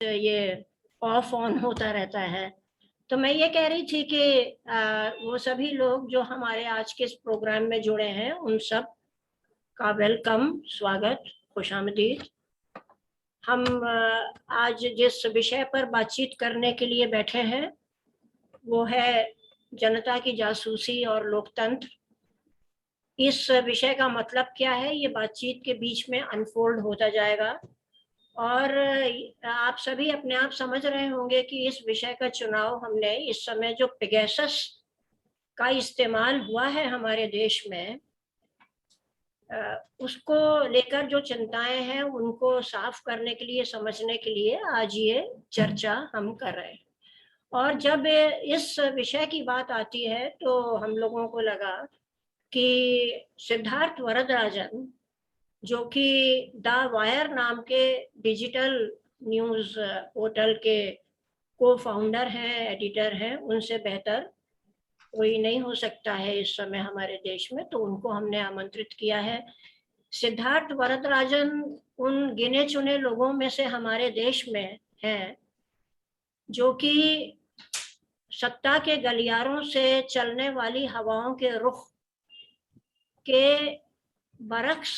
ये of on होता रहता है। तो मैं ये कह रही थी कि वो सभी लोग जो हमारे आज के इस प्रोग्राम में जुड़े हैं, उन सब का वेलकम, स्वागत, खुशामदीद। हम आज जिस विषय पर बातचीत करने के लिए बैठे हैं, वो है जनता की जासूसी और लोकतंत्र। इस विषय का मतलब क्या है, ये बातचीत के बीच में अनफोल्ड होता जाएगा और आप सभी अपने आप समझ रहे होंगे कि इस विषय का चुनाव हमने इस समय जो पेगासस का इस्तेमाल हुआ है हमारे देश में, उसको लेकर जो चिंताएं हैं उनको साफ करने के लिए, समझने के लिए आज ये चर्चा हम कर रहे हैं। और जब इस विषय की बात आती है तो हम लोगों को लगा कि सिद्धार्थ वरदराजन, जो कि द वायर नाम के डिजिटल न्यूज़ पोर्टल के को-फाउंडर हैं, एडिटर हैं, उनसे बेहतर कोई नहीं हो सकता है इस समय हमारे देश में, तो उनको हमने आमंत्रित किया है। सिद्धार्थ वरदराजन उन गिने-चुने लोगों में से हमारे देश में हैं, जो कि सत्ता के गलियारों से चलने वाली हवाओं के रुख के बरक्स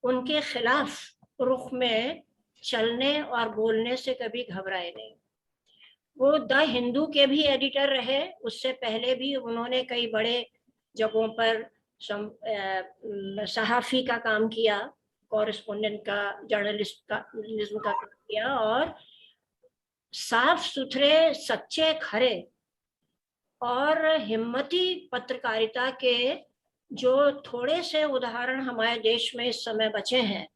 उनके खिलाफ रुख में चलने और बोलने से कभी घबराए नहीं। वो द हिंदू के भी एडिटर रहे, उससे पहले भी उन्होंने कई बड़े जगहों पर सहाफ़ी का काम किया, कॉरेस्पोंडेंट का, जर्नलिज्म का काम किया और साफ-सुथरे, सच्चे, खरे और हिम्मती पत्रकारिता के जो थोड़े से उदाहरण हमारे देश में इस समय बचे हैं,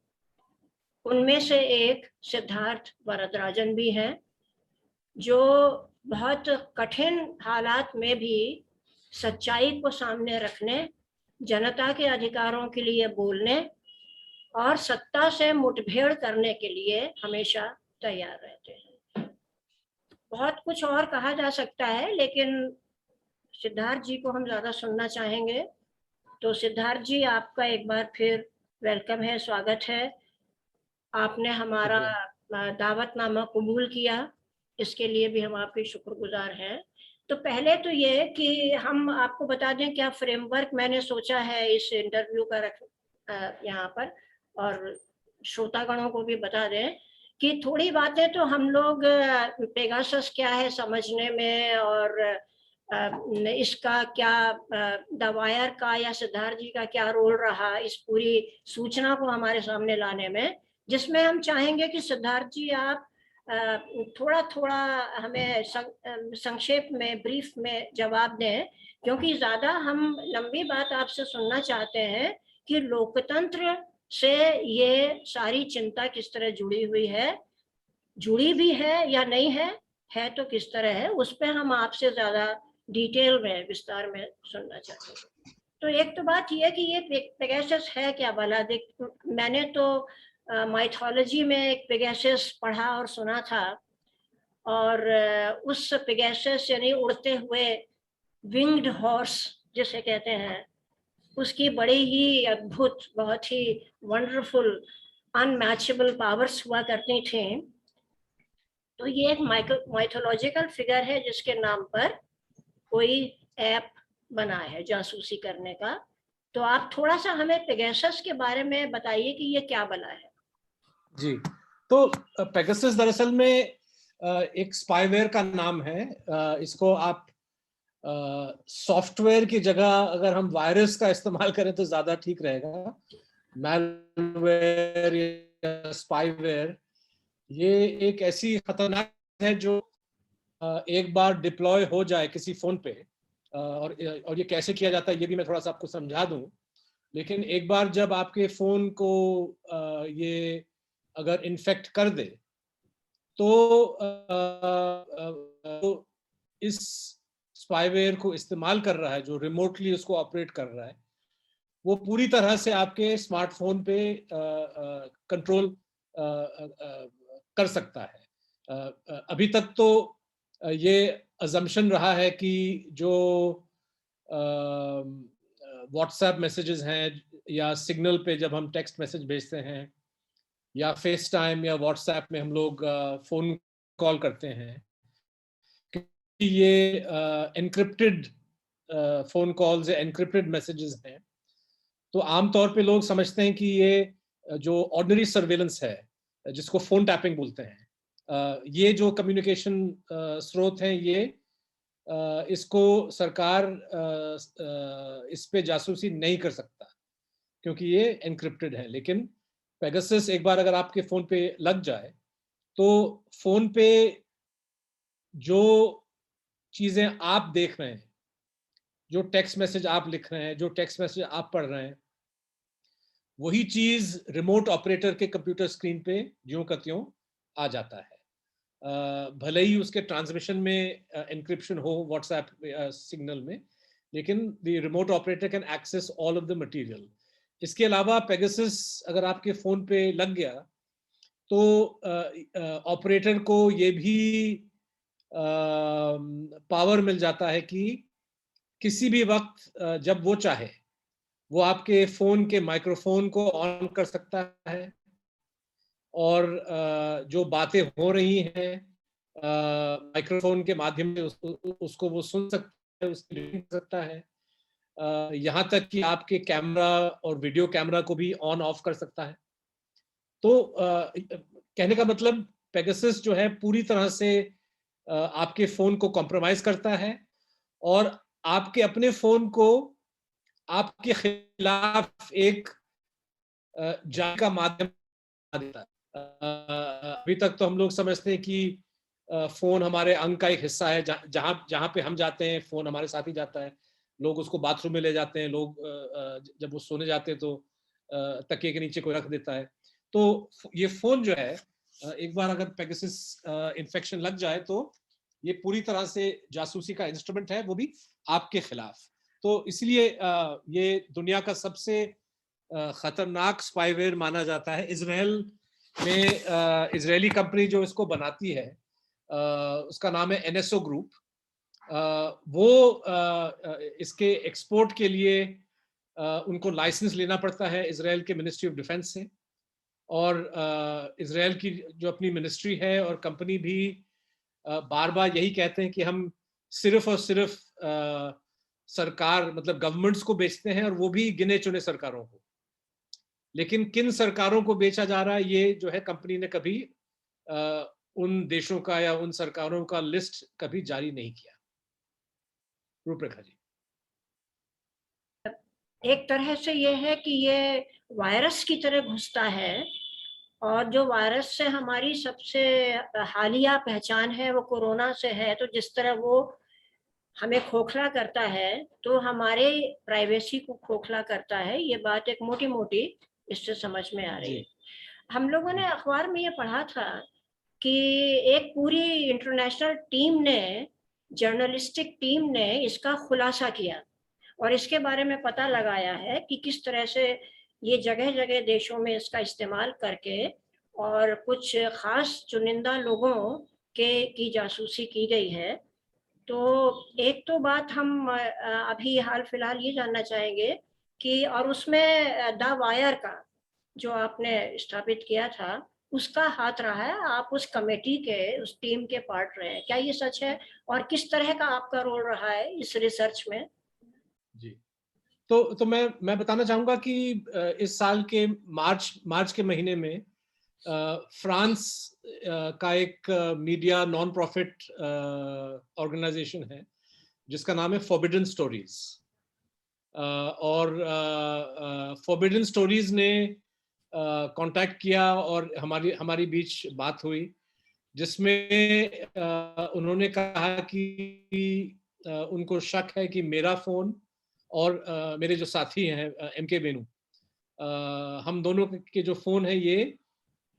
उनमें से एक सिद्धार्थ वरदराजन भी हैं, जो बहुत कठिन हालात में भी सच्चाई को सामने रखने, जनता के अधिकारों के लिए बोलने और सत्ता से मुठभेड़ करने के लिए हमेशा तैयार रहते हैं। बहुत कुछ और कहा जा सकता है, लेकिन सिद्धार्थ जी को हम ज़्यादा सुनना चाहेंगे। तो सिद्धार्थ जी, आपका एक बार फिर वेलकम है, स्वागत है। आपने हमारा दावतनामा कबूल किया, इसके लिए भी हम आपके शुक्रगुजार हैं। तो पहले तो ये कि हम आपको बता दें क्या फ्रेमवर्क मैंने सोचा है इस इंटरव्यू का यहाँ पर, और श्रोतागणों को भी बता दें कि थोड़ी बातें तो हम लोग पेगासस क्या है समझने में और इसका क्या, द वायर का या सिद्धार्थ जी का क्या रोल रहा इस पूरी सूचना को हमारे सामने लाने में, जिसमें हम चाहेंगे कि सिद्धार्थ जी आप थोड़ा-थोड़ा हमें संक्षेप में, ब्रीफ में जवाब दें, क्योंकि ज़्यादा हम लंबी बात आपसे सुनना चाहते हैं कि लोकतंत्र से ये सारी चिंता किस तरह जुड़ी हुई है, जुड़ी भी है या नहीं है तो किस तरह है, उस पे हम आपसे ज़्यादा डिटेल में, विस्तार में सुनना चाहते हैं। तो एक तो बात ये है कि ये पेगासस है क्या भला? मैंने तो माइथोलॉजी में एक पेगासस पढ़ा और सुना था और उस पेगासस यानी उड़ते हुए विंग्ड हॉर्स जिसे कहते हैं, उसकी बड़ी ही अद्भुत, बहुत ही वंडरफुल, अनमैचेबल पावर्स हुआ करती थी। तो ये एक माइथोलॉजिकल फिगर है जिसके नाम पर कोई ऐप बना है जासूसी करने का। तो आप थोड़ा सा हमें पेगासस के बारे में बताइए कि ये क्या बला है। जी, तो पेगासस दरअसल में एक स्पाईवेयर का नाम है। इसको आप सॉफ्टवेयर की जगह अगर हम वायरस का इस्तेमाल करें तो ज्यादा ठीक रहेगा। मैलवेयर या स्पाईवेयर ये एक ऐसी खतरनाक है जो एक बार डिप्लॉय हो जाए किसी फोन पे, और ये कैसे किया जाता है ये भी मैं थोड़ा सा आपको समझा दूं। लेकिन एक बार जब आपके फोन को ये अगर इन्फेक्ट कर दे तो इस स्पाईवेयर को इस्तेमाल कर रहा है जो रिमोटली उसको ऑपरेट कर रहा है, वो पूरी तरह से आपके स्मार्टफोन पे कंट्रोल कर सकता है। अभी तक तो ये अजम्पशन रहा है कि जो व्हाट्सएप मैसेजेस हैं या सिग्नल पे जब हम टेक्स्ट मैसेज भेजते हैं या फेस टाइम या व्हाट्सएप में हम लोग फोन कॉल करते हैं, कि ये एनक्रिप्टेड फोन कॉल्स या एनक्रिप्टेड मैसेजेस हैं, तो आमतौर पे लोग समझते हैं कि ये जो ऑर्डिनरी सर्वेलेंस है, जिसको फोन टैपिंग बोलते हैं, ये जो कम्युनिकेशन स्रोत हैं, ये इसको सरकार इस पे जासूसी नहीं कर सकता, क्योंकि ये एनक्रिप्टेड है। लेकिन पेगासस एक बार अगर आपके फोन पे लग जाए, तो फोन पे जो चीजें आप देख रहे हैं, जो टेक्स्ट मैसेज आप लिख रहे हैं, जो टेक्स्ट मैसेज आप पढ़ रहे हैं, वही चीज रिमोट ऑपरेटर के कंप्यूटर स्क्रीन पे ज्यों का त्यों आ जाता है। भले ही उसके ट्रांसमिशन में एनक्रिप्शन हो व्हाट्सएप सिग्नल में, लेकिन the remote operator can access all of the material. इसके अलावा पेगासस अगर आपके फोन पे लग गया, तो ऑपरेटर को ये भी पावर मिल जाता है कि किसी भी वक्त जब वो चाहे, वो आपके फोन के माइक्रोफोन को ऑन कर सकता है, और जो बातें हो रही हैं माइक्रोफोन के माध्यम से उसको वो सुन सकता है, उसकी रिकॉर्डिंग कर सकता है। यहाँ तक कि आपके कैमरा और वीडियो कैमरा को भी ऑन ऑफ कर सकता है। तो कहने का मतलब पेगासस जो है पूरी तरह से आपके फोन को कॉम्प्रोमाइज करता है, और आपके अपने फोन को आपके खिलाफ एक जाल का माध्यम बना देता है। अभी तक तो हम लोग समझते हैं कि फोन हमारे अंग का एक हिस्सा है, जहाँ जहाँ पे हम जाते हैं फोन हमारे साथ ही जाता है। लोग उसको बाथरूम में ले जाते हैं, लोग जब वो सोने जाते हैं तो तकिए के नीचे कोई रख देता है। तो ये फोन जो है, एक बार अगर पेगासस इन्फेक्शन लग जाए, तो ये पूरी तरह से जासूसी का इंस्ट्रूमेंट है, वो भी आपके खिलाफ। तो इसलिए ये दुनिया का सबसे खतरनाक स्पाईवेयर माना जाता है। इजराइल में इजरायली कंपनी जो इसको बनाती है, उसका नाम है NSO ग्रुप। वो इसके एक्सपोर्ट के लिए उनको लाइसेंस लेना पड़ता है इजराइल के मिनिस्ट्री ऑफ डिफेंस से, और इजराइल की जो अपनी मिनिस्ट्री है और कंपनी भी बार बार यही कहते हैं कि हम सिर्फ और सिर्फ सरकार मतलब गवर्नमेंट्स को बेचते हैं, और वो भी गिने चुने सरकारों को। लेकिन किन सरकारों को बेचा जा रहा है, ये जो है कंपनी ने कभी उन देशों का या उन सरकारों का लिस्ट कभी जारी नहीं किया। रूपरेखा जी। एक तरह से ये है कि ये वायरस की तरह घुसता है, और जो वायरस से हमारी सबसे हालिया पहचान है वो कोरोना से है। तो जिस तरह वो हमें खोखला करता है, तो हमारे प्राइवेसी को खोखला करता है। ये बात एक मोटी मोटी इससे समझ में आ रही है। हम लोगों ने अखबार में ये पढ़ा था कि एक पूरी इंटरनेशनल टीम ने, जर्नलिस्टिक टीम ने इसका खुलासा किया, और इसके बारे में पता लगाया है कि किस तरह से ये जगह जगह देशों में इसका इस्तेमाल करके और कुछ खास चुनिंदा लोगों के की जासूसी की गई है। तो एक तो बात हम अभी हाल फिलहाल ये जानना चाहेंगे कि, और उसमें द वायर का जो आपने स्थापित किया था, उसका हाथ रहा है। आप उस कमेटी के, उस टीम के पार्ट रहे हैं, क्या ये सच है? और किस तरह का आपका रोल रहा है इस रिसर्च में? जी, तो मैं बताना चाहूंगा कि इस साल के मार्च के महीने में फ्रांस का एक मीडिया नॉन प्रॉफिट ऑर्गेनाइजेशन है, जिसका नाम है फॉरबिडन स्टोरीज। और फॉरबिडन स्टोरीज ने कांटेक्ट किया और हमारी हमारी बीच बात हुई, जिसमें उन्होंने कहा कि उनको शक है कि मेरा फोन और मेरे जो साथी हैं MK बेनू, हम दोनों के जो फोन है ये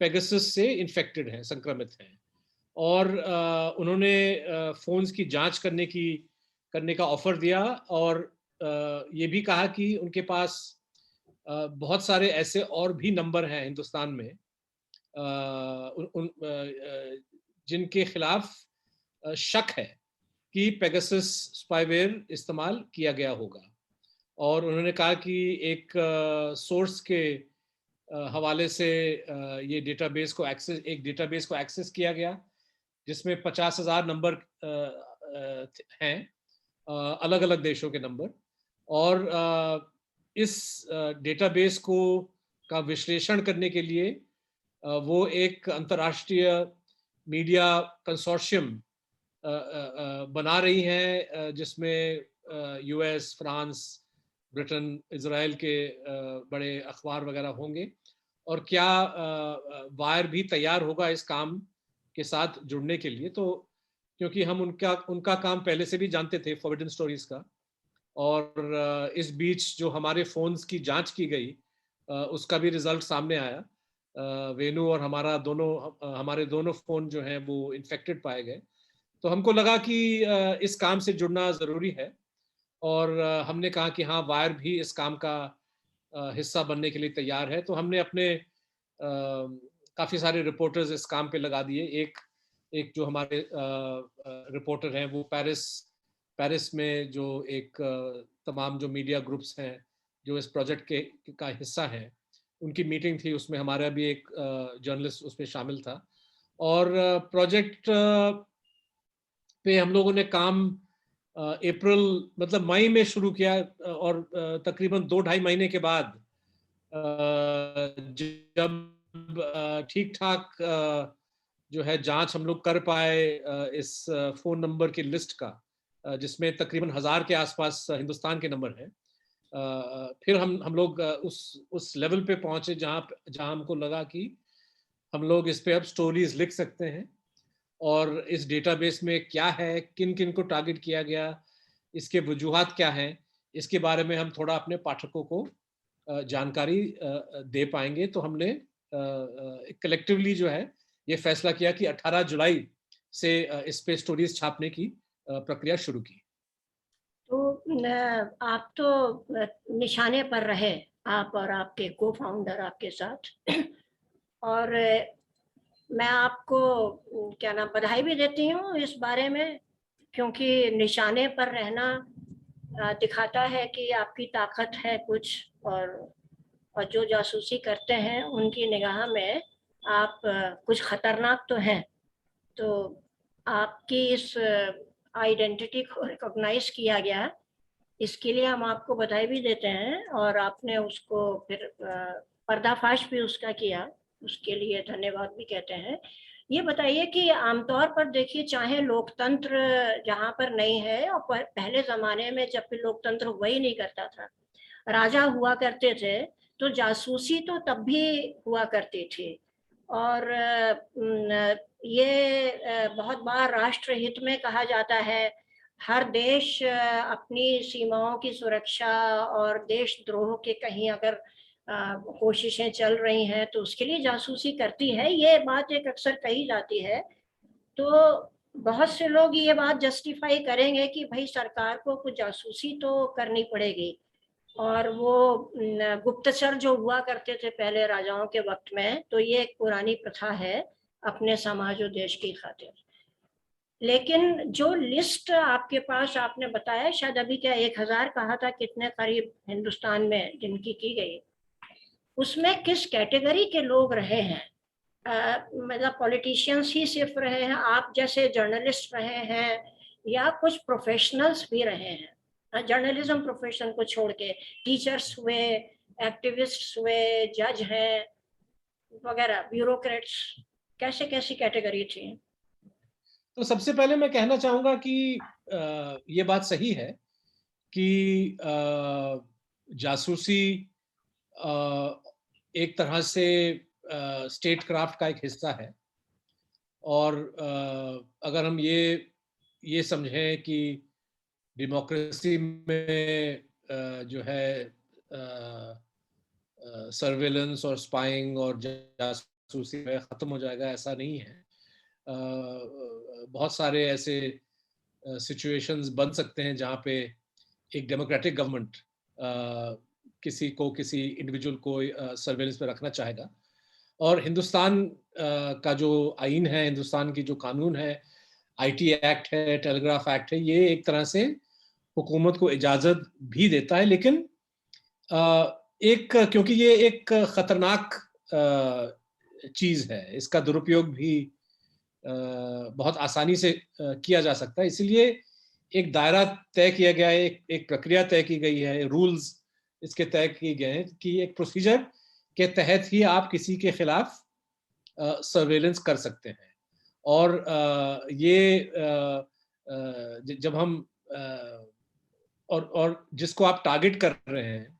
पेगासस से इन्फेक्टेड हैं, संक्रमित हैं। और उन्होंने फोन्स की जांच करने का ऑफर दिया, और ये भी कहा कि उनके पास बहुत सारे ऐसे और भी नंबर हैं हिंदुस्तान में जिनके खिलाफ शक है कि पेगासस स्पाईवेयर इस्तेमाल किया गया होगा। और उन्होंने कहा कि एक सोर्स के हवाले से ये डेटाबेस को एक्सेस किया गया, जिसमें 50,000 नंबर हैं, अलग अलग देशों के नंबर। और इस डेटाबेस का विश्लेषण करने के लिए वो एक अंतर्राष्ट्रीय मीडिया कंसोर्शियम बना रही हैं, जिसमें यूएस, फ्रांस, ब्रिटेन, इजराइल के बड़े अखबार वगैरह होंगे। और क्या वायर भी तैयार होगा इस काम के साथ जुड़ने के लिए। तो क्योंकि हम उनका काम पहले से भी जानते थे, फॉरबिडन स्टोरीज का, और इस बीच जो हमारे फोन्स की जांच की गई उसका भी रिजल्ट सामने आया। वेनु और हमारे दोनों फोन जो हैं वो इन्फेक्टेड पाए गए। तो हमको लगा कि इस काम से जुड़ना ज़रूरी है, और हमने कहा कि हाँ, वायर भी इस काम का हिस्सा बनने के लिए तैयार है। तो हमने अपने काफ़ी सारे रिपोर्टर्स इस काम पे लगा दिए। एक जो हमारे रिपोर्टर हैं वो पेरिस में जो एक तमाम जो मीडिया ग्रुप्स हैं जो इस प्रोजेक्ट का हिस्सा हैं, उनकी मीटिंग थी, उसमें हमारा भी एक जर्नलिस्ट उसमें शामिल था। और प्रोजेक्ट पे हम लोगों ने काम अप्रैल मतलब मई में शुरू किया, और तकरीबन 2-2.5 महीने के बाद जब ठीक ठाक जो है जांच हम लोग कर पाए इस फोन नंबर की लिस्ट का, जिसमें तकरीबन 1000 के आसपास हिंदुस्तान के नंबर हैं, फिर हम लोग उस लेवल पे पहुंचे जहां हमको लगा कि हम लोग इस पे अब स्टोरीज लिख सकते हैं। और इस डेटाबेस में क्या है, किन किन को टारगेट किया गया, इसके वजूहात क्या हैं, इसके बारे में हम थोड़ा अपने पाठकों को जानकारी दे पाएंगे। तो हमने कलेक्टिवली जो है ये फैसला किया कि 18 जुलाई से इस पे स्टोरीज छापने की प्रक्रिया शुरू की। तो आप तो निशाने पर रहे, आप और आपके को फाउंडर आपके साथ, और मैं आपको क्या नाम बधाई भी देती हूँ इस बारे में, क्योंकि निशाने पर रहना दिखाता है कि आपकी ताकत है कुछ। और जो जासूसी करते हैं उनकी निगाह में आप कुछ खतरनाक तो हैं। तो आपकी इस आइडेंटिटी को रिकॉग्नाइज किया गया, इसके लिए हम आपको बधाई भी देते हैं, और आपने उसको फिर पर्दाफाश भी उसका किया, उसके लिए धन्यवाद भी कहते हैं। ये बताइए कि आमतौर पर देखिए, चाहे लोकतंत्र जहाँ पर नहीं है, और पहले ज़माने में जब भी लोकतंत्र हुआ ही नहीं करता था, राजा हुआ करते थे, तो जासूसी तो तब भी हुआ करती थी। और ये बहुत बार राष्ट्र हित में कहा जाता है, हर देश अपनी सीमाओं की सुरक्षा और देशद्रोह के कहीं अगर कोशिशें चल रही हैं तो उसके लिए जासूसी करती है, ये बात एक अक्सर कही जाती है। तो बहुत से लोग ये बात जस्टिफाई करेंगे कि भाई सरकार को कुछ जासूसी तो करनी पड़ेगी, और वो गुप्तचर जो हुआ करते थे पहले राजाओं के वक्त में, तो ये एक पुरानी प्रथा है अपने समाज और देश की खातिर। लेकिन जो लिस्ट आपके पास आपने बताया, शायद अभी क्या 1000 कहा था, कितने करीब हिंदुस्तान में जिनकी की गई, उसमें किस कैटेगरी के लोग रहे हैं? मतलब पॉलिटिशियंस ही सिर्फ रहे हैं, आप जैसे जर्नलिस्ट रहे हैं, या कुछ प्रोफेशनल्स भी रहे हैं? जर्नलिज्म प्रोफेशन को छोड़ के टीचर्स हुए, एक्टिविस्ट हुए, जज हैं वगैरह, ब्यूरोक्रेट्स, कैसे कैसी कैटेगरी थी? तो सबसे पहले मैं कहना चाहूंगा कि ये बात सही है कि जासूसी एक तरह से स्टेट क्राफ्ट का एक हिस्सा है। और अगर हम ये समझें कि डेमोक्रेसी में जो है सर्वेलेंस और स्पाइंग और जासूसी खत्म हो जाएगा, ऐसा नहीं है। बहुत सारे ऐसे सिचुएशंस बन सकते हैं जहाँ पे एक डेमोक्रेटिक गवर्नमेंट किसी इंडिविजुअल को सर्वेलेंस पे रखना चाहेगा। और हिंदुस्तान का जो आइन है, हिंदुस्तान की जो कानून है, आईटी एक्ट है, टेलीग्राफ एक्ट है, ये एक तरह से हुकूमत को इजाज़त भी देता है। लेकिन क्योंकि ये एक खतरनाक चीज है, इसका दुरुपयोग भी बहुत आसानी से किया जा सकता है, इसलिए एक दायरा तय किया गया है, एक प्रक्रिया तय की गई है, रूल्स इसके तय किए गए हैं कि एक प्रोसीजर के तहत ही आप किसी के खिलाफ सर्वेलेंस कर सकते हैं। और जब हम और जिसको आप टारगेट कर रहे हैं,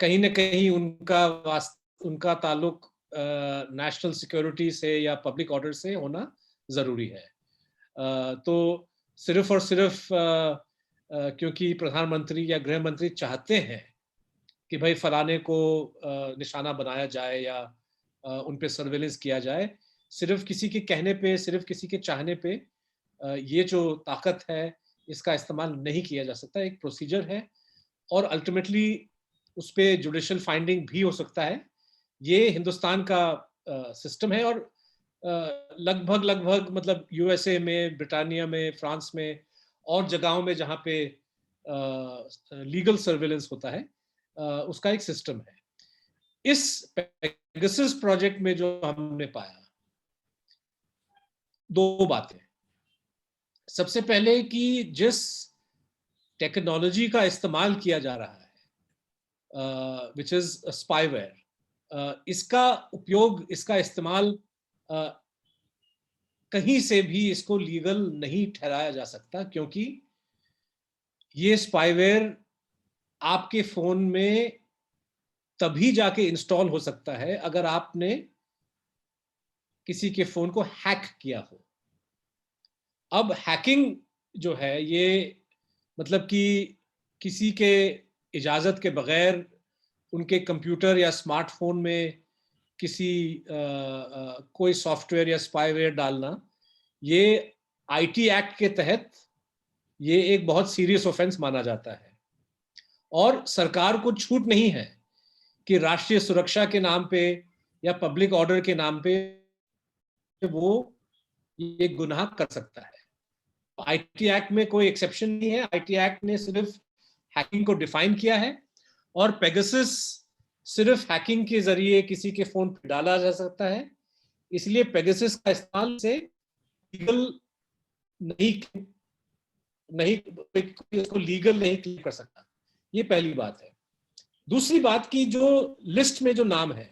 कहीं ना कहीं उनका ताल्लुक नेशनल सिक्योरिटी से या पब्लिक ऑर्डर से होना जरूरी है। तो सिर्फ और सिर्फ क्योंकि प्रधानमंत्री या गृह मंत्री चाहते हैं कि भाई फलाने को निशाना बनाया जाए या उन पे सर्वेलेंस किया जाए, सिर्फ किसी के कहने पे, सिर्फ किसी के चाहने पे ये जो ताकत है इसका इस्तेमाल नहीं किया जा सकता। एक प्रोसीजर है और अल्टीमेटली उस पर जुडिशियल फाइंडिंग भी हो सकता है। ये हिंदुस्तान का सिस्टम है और लगभग लगभग मतलब यूएसए में, ब्रिटानिया में, फ्रांस में और जगहों में जहाँ पे लीगल सर्वेलेंस होता है उसका एक सिस्टम है। इस पेगासस प्रोजेक्ट में जो हमने पाया, दो बातें। सबसे पहले कि जिस टेक्नोलॉजी का इस्तेमाल किया जा रहा है विच इज स्पाईवेयर, इसका उपयोग, इसका इस्तेमाल कहीं से भी इसको लीगल नहीं ठहराया जा सकता, क्योंकि ये स्पाईवेयर आपके फोन में तभी जाके इंस्टॉल हो सकता है अगर आपने किसी के फोन को हैक किया हो। अब हैकिंग जो है ये मतलब कि किसी के इजाजत के बगैर उनके कंप्यूटर या स्मार्टफोन में किसी कोई सॉफ्टवेयर या स्पाईवेयर डालना, ये आईटी एक्ट के तहत ये एक बहुत सीरियस ऑफेंस माना जाता है। और सरकार को छूट नहीं है कि राष्ट्रीय सुरक्षा के नाम पे या पब्लिक ऑर्डर के नाम पे वो ये गुनाह कर सकता है। आईटी एक्ट में कोई एक्सेप्शन नहीं है। आईटी एक्ट ने सिर्फ हैकिंग को डिफाइन किया है और पेगासस सिर्फ हैकिंग के जरिए किसी के फोन पर डाला जा सकता है। इसलिए पेगासस का इस्तेमाल से लीगल नहीं नहीं इसको लीगल नहीं क्लेम कर सकता। ये पहली बात है। दूसरी बात की जो लिस्ट में जो नाम है,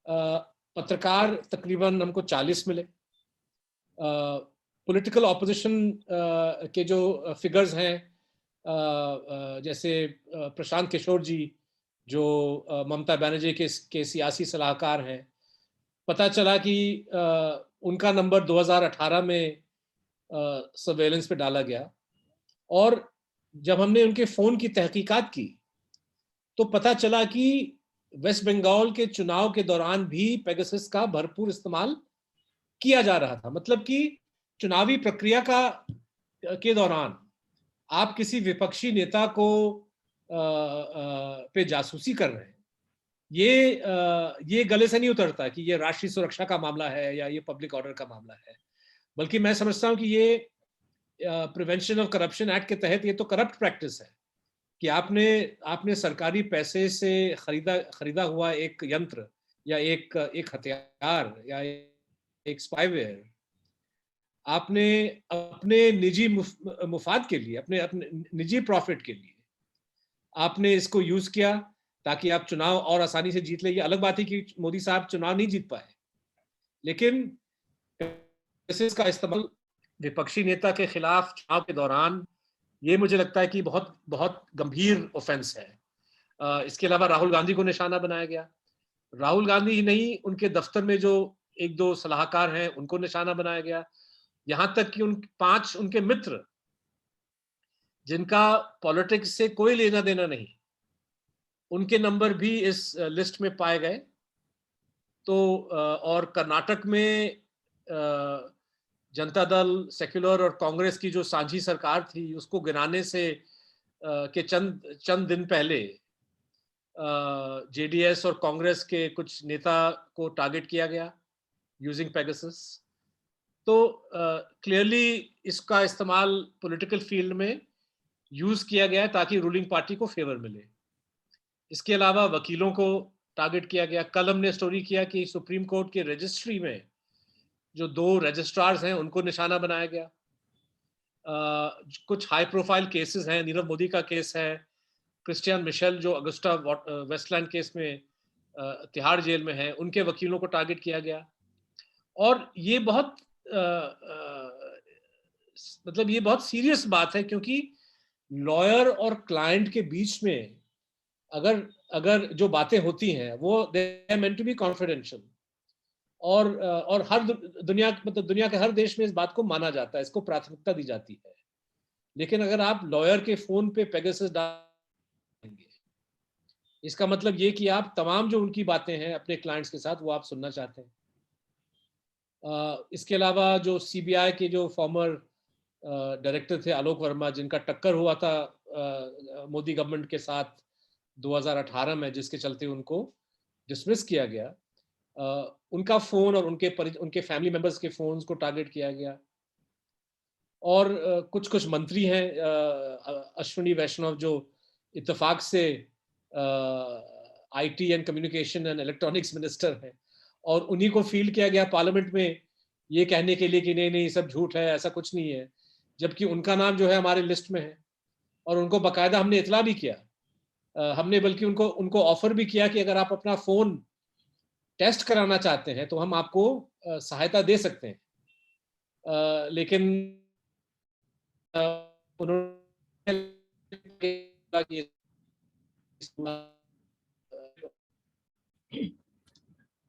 पत्रकार तकरीबन हमको 40 मिले, पॉलिटिकल ऑपोजिशन के जो फिगर्स हैं जैसे प्रशांत किशोर जी जो ममता बनर्जी के सियासी सलाहकार हैं, पता चला कि उनका नंबर 2018 में सर्वेलेंस पे डाला गया। और जब हमने उनके फोन की तहकीकात की तो पता चला कि वेस्ट बंगाल के चुनाव के दौरान भी पेगासस का भरपूर इस्तेमाल किया जा रहा था। मतलब कि चुनावी प्रक्रिया के दौरान आप किसी विपक्षी नेता को पे जासूसी कर रहे हैं, ये गले से नहीं उतरता कि ये राष्ट्रीय सुरक्षा का मामला है या ये पब्लिक ऑर्डर का मामला है। बल्कि मैं समझता हूं कि ये प्रिवेंशन ऑफ करप्शन एक्ट के तहत ये तो करप्ट प्रैक्टिस है कि आपने सरकारी पैसे से खरीदा हुआ एक यंत्र या एक हथियार या एक स्पाईवेयर आपने अपने निजी मुफाद के लिए, अपने अपने निजी प्रॉफिट के लिए आपने इसको यूज किया ताकि आप चुनाव और आसानी से जीत ले। ये अलग बात है कि मोदी साहब चुनाव नहीं जीत पाए, लेकिन इसका इस्तेमाल विपक्षी नेता के खिलाफ चुनाव के दौरान ये मुझे लगता है कि बहुत बहुत गंभीर ऑफेंस है। इसके अलावा राहुल गांधी को निशाना बनाया गया। राहुल गांधी ही नहीं, उनके दफ्तर में जो एक दो सलाहकार हैं उनको निशाना बनाया गया। यहां तक कि 5 उनके मित्र जिनका पॉलिटिक्स से कोई लेना देना नहीं, उनके नंबर भी इस लिस्ट में पाए गए। तो और कर्नाटक में जनता दल, सेक्युलर और कांग्रेस की जो साझी सरकार थी उसको गिराने से के चंद दिन पहले जेडीएस और कांग्रेस के कुछ नेता को टारगेट किया गया यूजिंग पेगासस। तो क्लियरली इसका इस्तेमाल पॉलिटिकल फील्ड में यूज किया गया ताकि रूलिंग पार्टी को फेवर मिले। इसके अलावा वकीलों को टारगेट किया गया। कल हमने स्टोरी किया कि सुप्रीम कोर्ट के रजिस्ट्री में जो 2 रजिस्ट्रार्स हैं उनको निशाना बनाया गया। कुछ हाई प्रोफाइल केसेस हैं, नीरव मोदी का केस है, क्रिस्टियन मिशेल जो अगुस्टा वेस्टलैंड केस में तिहाड़ जेल में है, उनके वकीलों को टारगेट किया गया। और ये बहुत मतलब ये बहुत सीरियस बात है, क्योंकि लॉयर और क्लाइंट के बीच में अगर अगर जो बातें होती हैं वो they are meant to be confidential, और हर दुनिया मतलब दुनिया के हर देश में इस बात को माना जाता है, इसको प्राथमिकता दी जाती है। लेकिन अगर आप लॉयर के फोन पे पेगासस डालेंगे, इसका मतलब ये कि आप तमाम जो उनकी बातें हैं अपने क्लाइंट्स के साथ वो आप सुनना चाहते हैं। इसके अलावा जो सीबीआई के जो फॉर्मर डायरेक्टर थे आलोक वर्मा, जिनका टक्कर हुआ था मोदी गवर्नमेंट के साथ 2018 में, जिसके चलते उनको डिसमिस किया गया, उनका फोन और उनके फैमिली मेंबर्स के फोन्स को टारगेट किया गया। और कुछ कुछ मंत्री हैं, अश्विनी वैष्णव जो इत्तेफाक से IT and communication and electronics minister हैं, और उन्हीं को फील्ड किया गया पार्लियामेंट में ये कहने के लिए कि नहीं नहीं सब झूठ है, ऐसा कुछ नहीं है, जबकि उनका नाम जो है हमारे लिस्ट में है। और उनको बाकायदा हमने इतला भी किया, हमने बल्कि उनको उनको ऑफर भी किया कि अगर आप अपना फोन टेस्ट कराना चाहते हैं तो हम आपको सहायता दे सकते हैं। लेकिन उन्होंने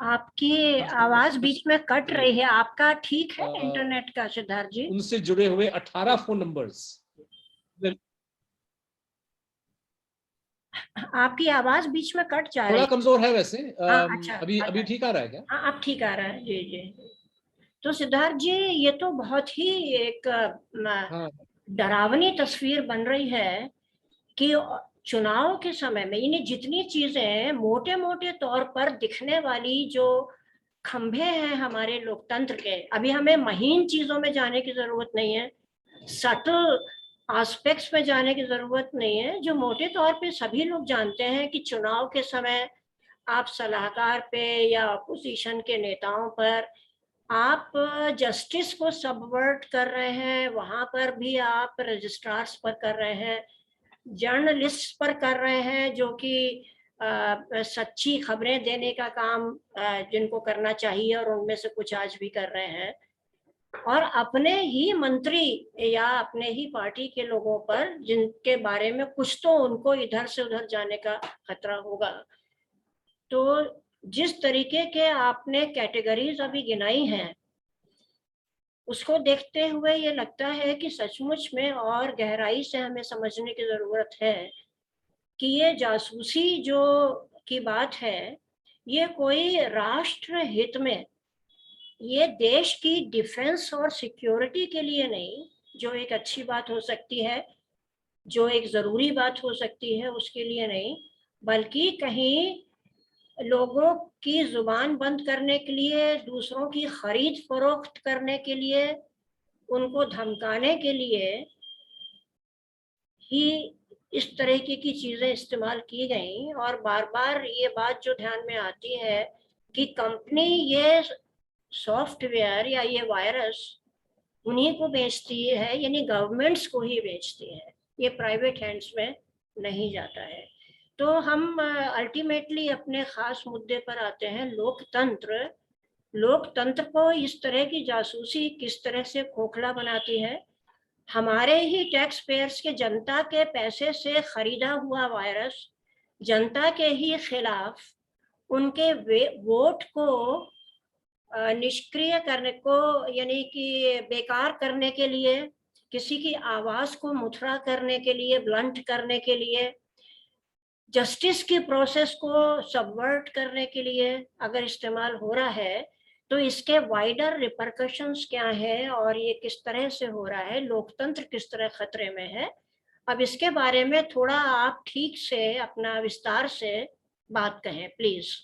आपकी आवाज बीच में कट रही है, आपका ठीक है अ, इंटरनेट का सिद्धार्थ जी? उनसे जुड़े हुए 18 फोन नंबर्स। आपकी आवाज बीच में कट जा थोड़ा रही है। कमजोर है वैसे। हाँ अच्छा, अभी अच्छा। अभी ठीक आ रहा है क्या? हाँ अब ठीक आ रहा है, जी जी। तो सिद्धार्थ जी, ये तो बहुत ही एक हाँ डरावनी तस्वीर बन रही है कि चुनाव के समय में यानी जितनी चीजें मोटे मोटे तौर पर दिखने वाली जो खंभे हैं हमारे लोकतंत्र के, अभी हमें महीन चीजों में जाने की जरूरत नहीं है, सटल एस्पेक्ट्स में जाने की जरूरत नहीं है, जो मोटे तौर पे सभी लोग जानते हैं कि चुनाव के समय आप सलाहकार पे या अपोजिशन के नेताओं पर आप जस्टिस को सबवर्ट कर रहे हैं, वहां पर भी आप रजिस्ट्रार्स पर कर रहे हैं, जर्नलिस्ट पर कर रहे हैं जो कि सच्ची खबरें देने का काम जिनको करना चाहिए और उनमें से कुछ आज भी कर रहे हैं, और अपने ही मंत्री या अपने ही पार्टी के लोगों पर जिनके बारे में कुछ तो उनको इधर से उधर जाने का खतरा होगा। तो जिस तरीके के आपने कैटेगरीज अभी गिनाई हैं, उसको देखते हुए ये लगता है कि सचमुच में और गहराई से हमें समझने की जरूरत है कि ये जासूसी जो की बात है, ये कोई राष्ट्र हित में, ये देश की डिफेंस और सिक्योरिटी के लिए नहीं, जो एक अच्छी बात हो सकती है, जो एक जरूरी बात हो सकती है, उसके लिए नहीं, बल्कि कहीं लोगों की जुबान बंद करने के लिए, दूसरों की खरीद फरोख्त करने के लिए, उनको धमकाने के लिए ही इस तरह की चीजें इस्तेमाल की गई। और बार बार ये बात जो ध्यान में आती है कि कंपनी ये सॉफ्टवेयर या ये वायरस उन्हीं को बेचती है, यानी गवर्नमेंट्स को ही बेचती है, ये प्राइवेट हैंड्स में नहीं जाता है। तो हम अल्टीमेटली अपने खास मुद्दे पर आते हैं, लोकतंत्र। लोकतंत्र को इस तरह की जासूसी किस तरह से खोखला बनाती है, हमारे ही टैक्स पेयर्स के, जनता के पैसे से खरीदा हुआ वायरस जनता के ही खिलाफ उनके वोट को निष्क्रिय करने को, यानी कि बेकार करने के लिए, किसी की आवाज को मुथड़ा करने के लिए, ब्लंट करने के लिए, जस्टिस की प्रोसेस को सबवर्ट करने के लिए अगर इस्तेमाल हो रहा है, तो इसके वाइडर रिपरकशंस क्या है और ये किस तरह से हो रहा है, लोकतंत्र किस तरह खतरे में है। अब इसके बारे में थोड़ा आप ठीक से अपना विस्तार से बात कहें प्लीज।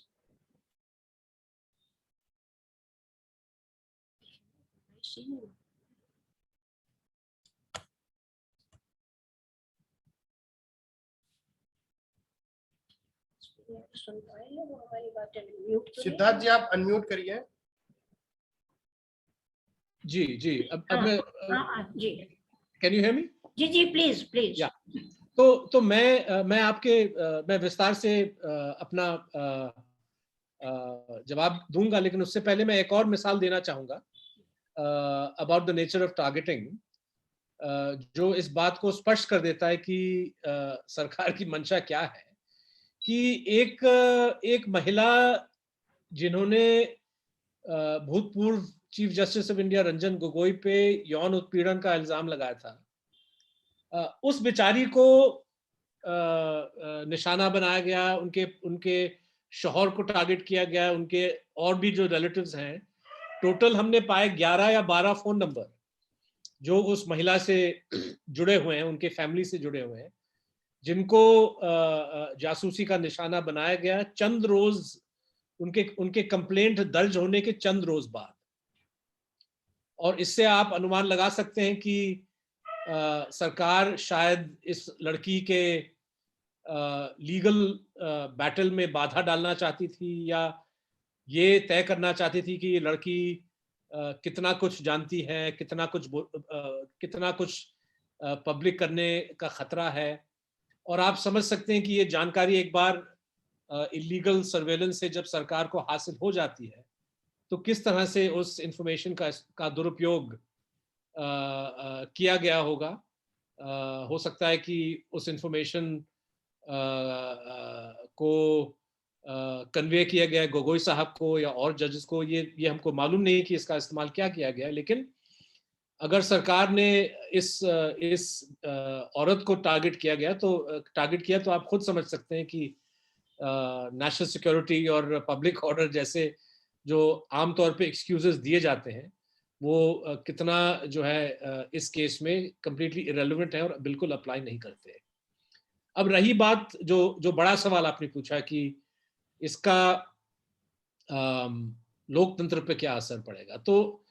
सुन पाएंगे वो हमारी बातें? म्यूट तो नहीं सिद्धार्थ जी आप अनम्यूट करिए। जी जी, अब हाँ, मैं, जी कैन यू हियर मी? जी जी, प्लीज प्लीज। या, तो मैं आपके मैं विस्तार से अपना जवाब दूंगा, लेकिन उससे पहले मैं एक और मिसाल देना चाहूंगा about the nature of targeting, जो इस बात को स्पष्ट कर देता है कि सरकार की मंशा क्या है। कि एक महिला जिन्होंने भूतपूर्व chief justice of India Ranjan Gogoi पे यौन उत्पीड़न का इल्जाम लगाया था, उस बेचारी को निशाना बनाया गया, उनके उनके शौहर को टारगेट किया गया, उनके और भी जो रिलेटिव्स हैं। टोटल हमने पाए 11 या 12 फोन नंबर जो उस महिला से जुड़े हुए हैं, उनके फैमिली से जुड़े हुए हैं, जिनको जासूसी का निशाना बनाया गया चंद रोज उनके उनके कंप्लेंट दर्ज होने के चंद रोज बाद। और इससे आप अनुमान लगा सकते हैं कि सरकार शायद इस लड़की के लीगल बैटल में बाधा डालना चाहती थी, या ये तय करना चाहती थी कि ये लड़की कितना कुछ जानती है, कितना कुछ पब्लिक करने का खतरा है। और आप समझ सकते हैं कि ये जानकारी एक बार इलीगल सर्वेलेंस से जब सरकार को हासिल हो जाती है, तो किस तरह से उस इंफॉर्मेशन का दुरुपयोग किया गया होगा। हो सकता है कि उस इंफॉर्मेशन को कन्वे किया गया गोगोई साहब को या और जजेस को, ये हमको मालूम नहीं कि इसका इस्तेमाल क्या किया गया। लेकिन अगर सरकार ने इस औरत को टारगेट किया तो आप खुद समझ सकते हैं कि नेशनल सिक्योरिटी और पब्लिक ऑर्डर जैसे जो आमतौर पे एक्सक्यूजेस दिए जाते हैं, वो कितना जो है इस केस में कंप्लीटली इरेलेवेंट है और बिल्कुल अप्लाई नहीं करते। अब रही बात जो बड़ा सवाल आपने पूछा कि इसका लोकतंत्र पे क्या असर पड़ेगा, तो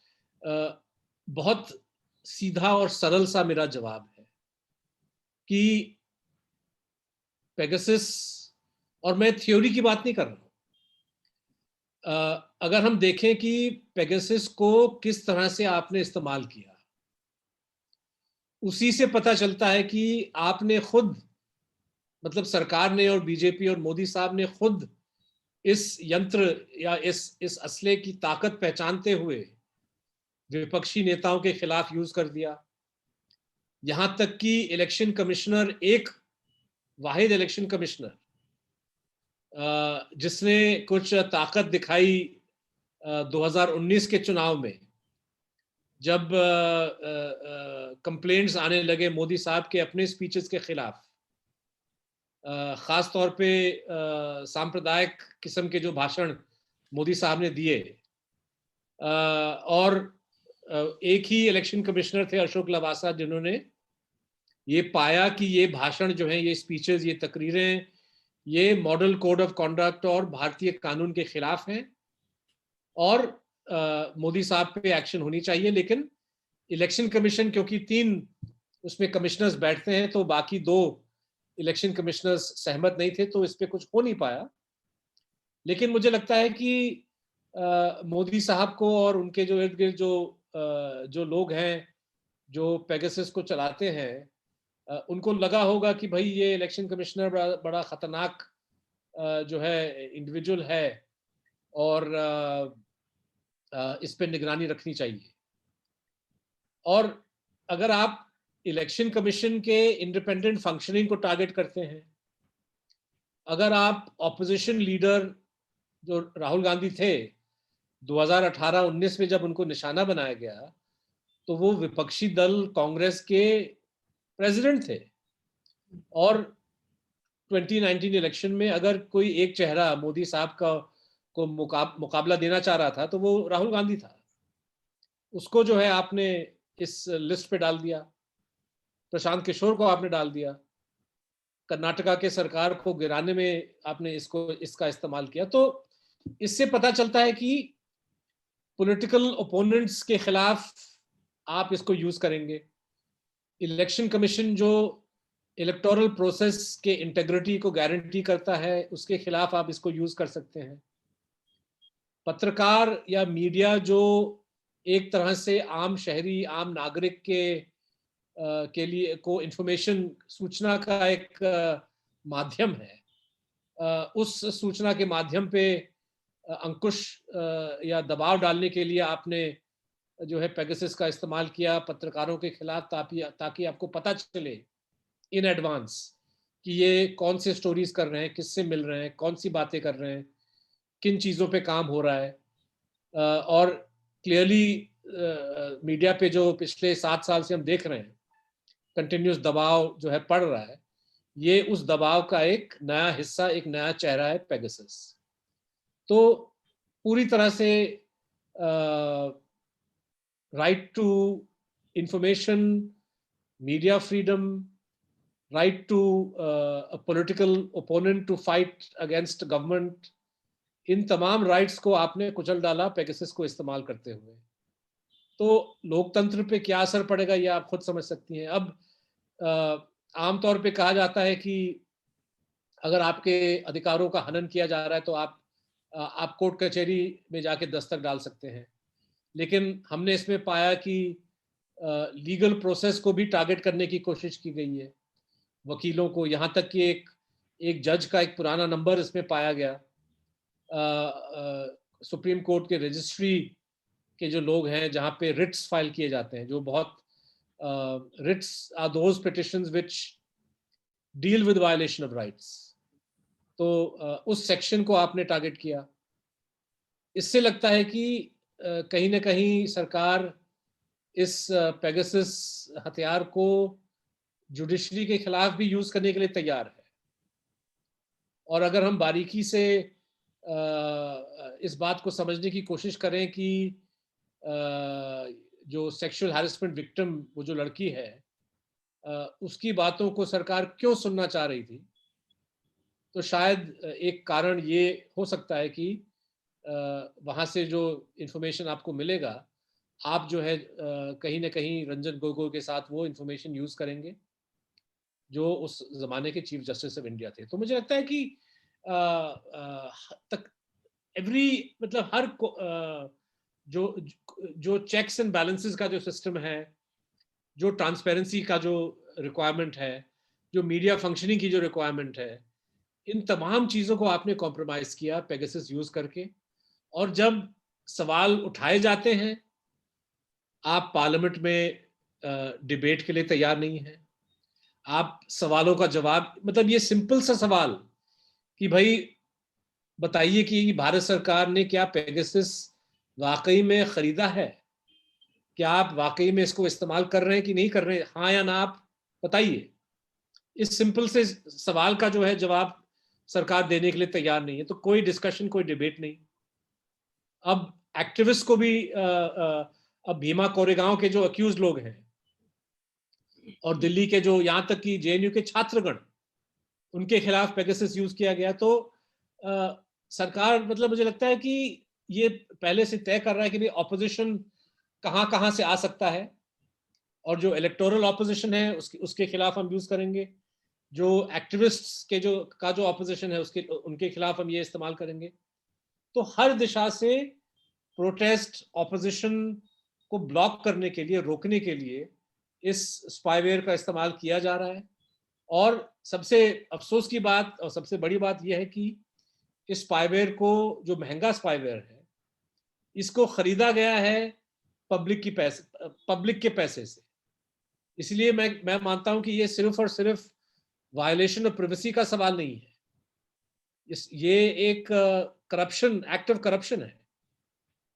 बहुत सीधा और सरल सा मेरा जवाब है कि पेगासस, और मैं थ्योरी की बात नहीं कर रहा हूं, अगर हम देखें कि पेगासस को किस तरह से आपने इस्तेमाल किया, उसी से पता चलता है कि आपने खुद, मतलब सरकार ने और बीजेपी और मोदी साहब ने खुद इस यंत्र या इस असले की ताकत पहचानते हुए विपक्षी नेताओं के खिलाफ यूज कर दिया। यहां तक कि इलेक्शन कमिश्नर, एक वाहिद इलेक्शन कमिश्नर जिसने कुछ ताकत दिखाई 2019 के चुनाव में, जब कंप्लेंट्स आने लगे मोदी साहब के अपने स्पीचेस के खिलाफ, खास तौर पे सांप्रदायिक किस्म के जो भाषण मोदी साहब ने दिए, और एक ही इलेक्शन कमिश्नर थे अशोक लवासा, जिन्होंने ये पाया कि ये भाषण जो है, ये स्पीचेस, ये तकरीरें, ये मॉडल कोड ऑफ कॉन्डक्ट और भारतीय कानून के खिलाफ हैं और मोदी साहब पे एक्शन होनी चाहिए। लेकिन इलेक्शन कमीशन, क्योंकि 3 उसमें कमिश्नर्स बैठते हैं, तो बाकी 2 इलेक्शन कमिश्नर्स सहमत नहीं थे, तो इस पे कुछ हो नहीं पाया। लेकिन मुझे लगता है कि मोदी साहब को और उनके जो इर्द गिर्द जो लोग हैं जो पेगासस को चलाते हैं, उनको लगा होगा कि भाई ये इलेक्शन कमिश्नर बड़ा खतरनाक जो है इंडिविजुअल है और इस पे निगरानी रखनी चाहिए। और अगर आप इलेक्शन कमीशन के इंडिपेंडेंट फंक्शनिंग को टारगेट करते हैं, अगर आप ऑपोजिशन लीडर जो राहुल गांधी थे 2018-19 में जब उनको निशाना बनाया गया, तो वो विपक्षी दल कांग्रेस के प्रेसिडेंट थे। और 2019 इलेक्शन में अगर कोई एक चेहरा मोदी साहब को मुकाबला देना चाह रहा था, तो वो राहुल गांधी था। उसको जो है आपने इस लिस्ट पे डाल दिया, प्रशांत किशोर को आपने डाल दिया, कर्नाटका के सरकार को गिराने में आपने इसका इस्तेमाल किया। तो इससे पता चलता है कि पॉलिटिकल ओपोनेंट्स के खिलाफ आप इसको यूज करेंगे। इलेक्शन कमीशन जो इलेक्टोरल प्रोसेस के इंटेग्रिटी को गारंटी करता है, उसके खिलाफ आप इसको यूज कर सकते हैं। पत्रकार या मीडिया जो एक तरह से आम शहरी, आम नागरिक के लिए को इंफॉर्मेशन, सूचना का एक माध्यम है, उस सूचना के माध्यम पे अंकुश या दबाव डालने के लिए आपने जो है पेगासस का इस्तेमाल किया पत्रकारों के खिलाफ, ताकि आपको पता चले इन एडवांस कि ये कौन से स्टोरीज कर रहे हैं, किससे मिल रहे हैं, कौन सी बातें कर रहे हैं, किन चीज़ों पे काम हो रहा है। और क्लियरली मीडिया पे जो पिछले 7 साल से हम देख रहे हैं कंटिन्यूस दबाव जो है पड़ रहा है, ये उस दबाव का एक नया हिस्सा, एक नया चेहरा है पेगासस। तो पूरी तरह से right to information, media freedom, right to a political opponent to fight against government, इन तमाम राइट्स को आपने कुचल डाला पेगासस को इस्तेमाल करते हुए। तो लोकतंत्र पे क्या असर पड़ेगा ये आप खुद समझ सकती हैं। अब आमतौर पे कहा जाता है कि अगर आपके अधिकारों का हनन किया जा रहा है तो आप कोर्ट कचहरी में जाके दस्तक डाल सकते हैं, लेकिन हमने इसमें पाया कि लीगल प्रोसेस को भी टारगेट करने की कोशिश की गई है, वकीलों को, यहाँ तक कि एक जज का एक पुराना नंबर इसमें पाया गया। सुप्रीम कोर्ट के रजिस्ट्री के जो लोग हैं, जहाँ पे रिट्स फाइल किए जाते हैं, जो बहुत writs are those petitions which deal with violation of rights. तो उस सेक्शन को आपने टारगेट किया। इससे लगता है कि कहीं ना कहीं सरकार इस पेगासस हथियार को जुडिशरी के खिलाफ भी यूज करने के लिए तैयार है। और अगर हम बारीकी से इस बात को समझने की कोशिश करें कि जो सेक्सुअल हैरेसमेंट विक्टिम, वो जो लड़की है, उसकी बातों को सरकार क्यों सुनना चाह रही थी, तो शायद एक कारण ये हो सकता है कि वहाँ से जो इंफॉर्मेशन आपको मिलेगा, आप जो है कहीं ना कहीं रंजन गोगोई के साथ वो इंफॉर्मेशन यूज करेंगे जो उस जमाने के चीफ जस्टिस ऑफ इंडिया थे। तो मुझे लगता है कि तक एवरी, मतलब हर जो जो चेक्स एंड बैलेंसेस का जो सिस्टम है, जो ट्रांसपेरेंसी का जो रिक्वायरमेंट है, जो मीडिया फंक्शनिंग की जो रिक्वायरमेंट है, इन तमाम चीज़ों को आपने कॉम्प्रोमाइज किया पेगासस यूज करके। और जब सवाल उठाए जाते हैं, आप पार्लियामेंट में डिबेट के लिए तैयार नहीं है। आप सवालों का जवाब, मतलब ये सिंपल सा सवाल कि भाई बताइए कि भारत सरकार ने क्या पेगासस वाकई में खरीदा है, क्या आप वाकई में इसको इस्तेमाल कर रहे हैं कि नहीं कर रहे हैं, हाँ या ना, आप बताइए। इस सिंपल से सवाल का जो है जवाब सरकार देने के लिए तैयार नहीं है। तो कोई डिस्कशन, कोई डिबेट नहीं। अब एक्टिविस्ट को भी अब भीमा कोरेगांव के जो अक्यूज लोग हैं और दिल्ली के जो, यहाँ तक कि जेएनयू के छात्रगण, उनके खिलाफ पेगासस यूज किया गया। तो सरकार, मतलब मुझे लगता है कि ये पहले से तय कर रहा है कि भाई ऑपोजिशन कहाँ कहाँ से आ सकता है, और जो इलेक्टोरल ऑपोजिशन है उसके खिलाफ हम यूज करेंगे, जो एक्टिविस्ट्स के जो ऑपोजिशन है उनके खिलाफ हम ये इस्तेमाल करेंगे। तो हर दिशा से प्रोटेस्ट, ऑपोजिशन को ब्लॉक करने के लिए, रोकने के लिए इस स्पाईवेयर का इस्तेमाल किया जा रहा है। और सबसे अफसोस की बात और सबसे बड़ी बात यह है कि इस स्पाईवेयर को, जो महंगा स्पाईवेयर है, इसको खरीदा गया है पब्लिक के पैसे से। इसलिए मैं मानता हूं कि ये सिर्फ और सिर्फ वायलेशन ऑफ प्रिवेसी का सवाल नहीं है, ये एक करप्शन, एक्ट ऑफ करप्शन है।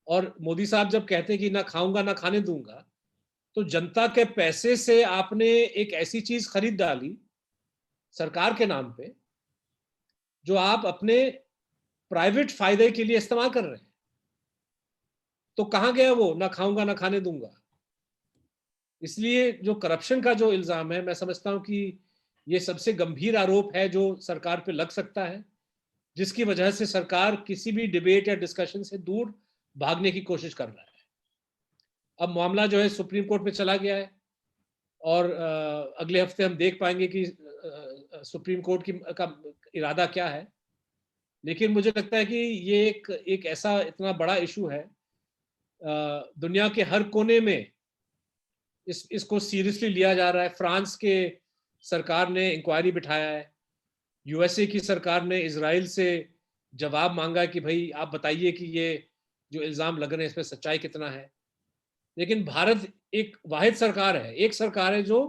और मोदी साहब जब कहते हैं कि ना खाऊंगा ना खाने दूंगा, तो जनता के पैसे से आपने एक ऐसी चीज खरीद डाली सरकार के नाम पे जो आप अपने प्राइवेट फायदे के लिए इस्तेमाल कर रहे हैं। तो कहां गया वो ना खाऊंगा ना खाने दूंगा? इसलिए जो करप्शन का जो इल्जाम है, मैं समझता हूं कि ये सबसे गंभीर आरोप है जो सरकार पे लग सकता है, जिसकी वजह से सरकार किसी भी डिबेट या डिस्कशन से दूर भागने की कोशिश कर रहा है। अब मामला जो है सुप्रीम कोर्ट में चला गया है, और अगले हफ्ते हम देख पाएंगे कि सुप्रीम कोर्ट का इरादा क्या है, लेकिन मुझे लगता है कि ये एक ऐसा इतना बड़ा इशू है, दुनिया के हर कोने में इसको सीरियसली लिया जा रहा है। फ्रांस के सरकार ने इंक्वायरी बिठाया है, यूएसए की सरकार ने इजराइल से जवाब मांगा कि भाई आप बताइए कि ये जो इल्ज़ाम लग रहे हैं इसमें सच्चाई कितना है। लेकिन भारत एक वाहिद सरकार है, एक सरकार है जो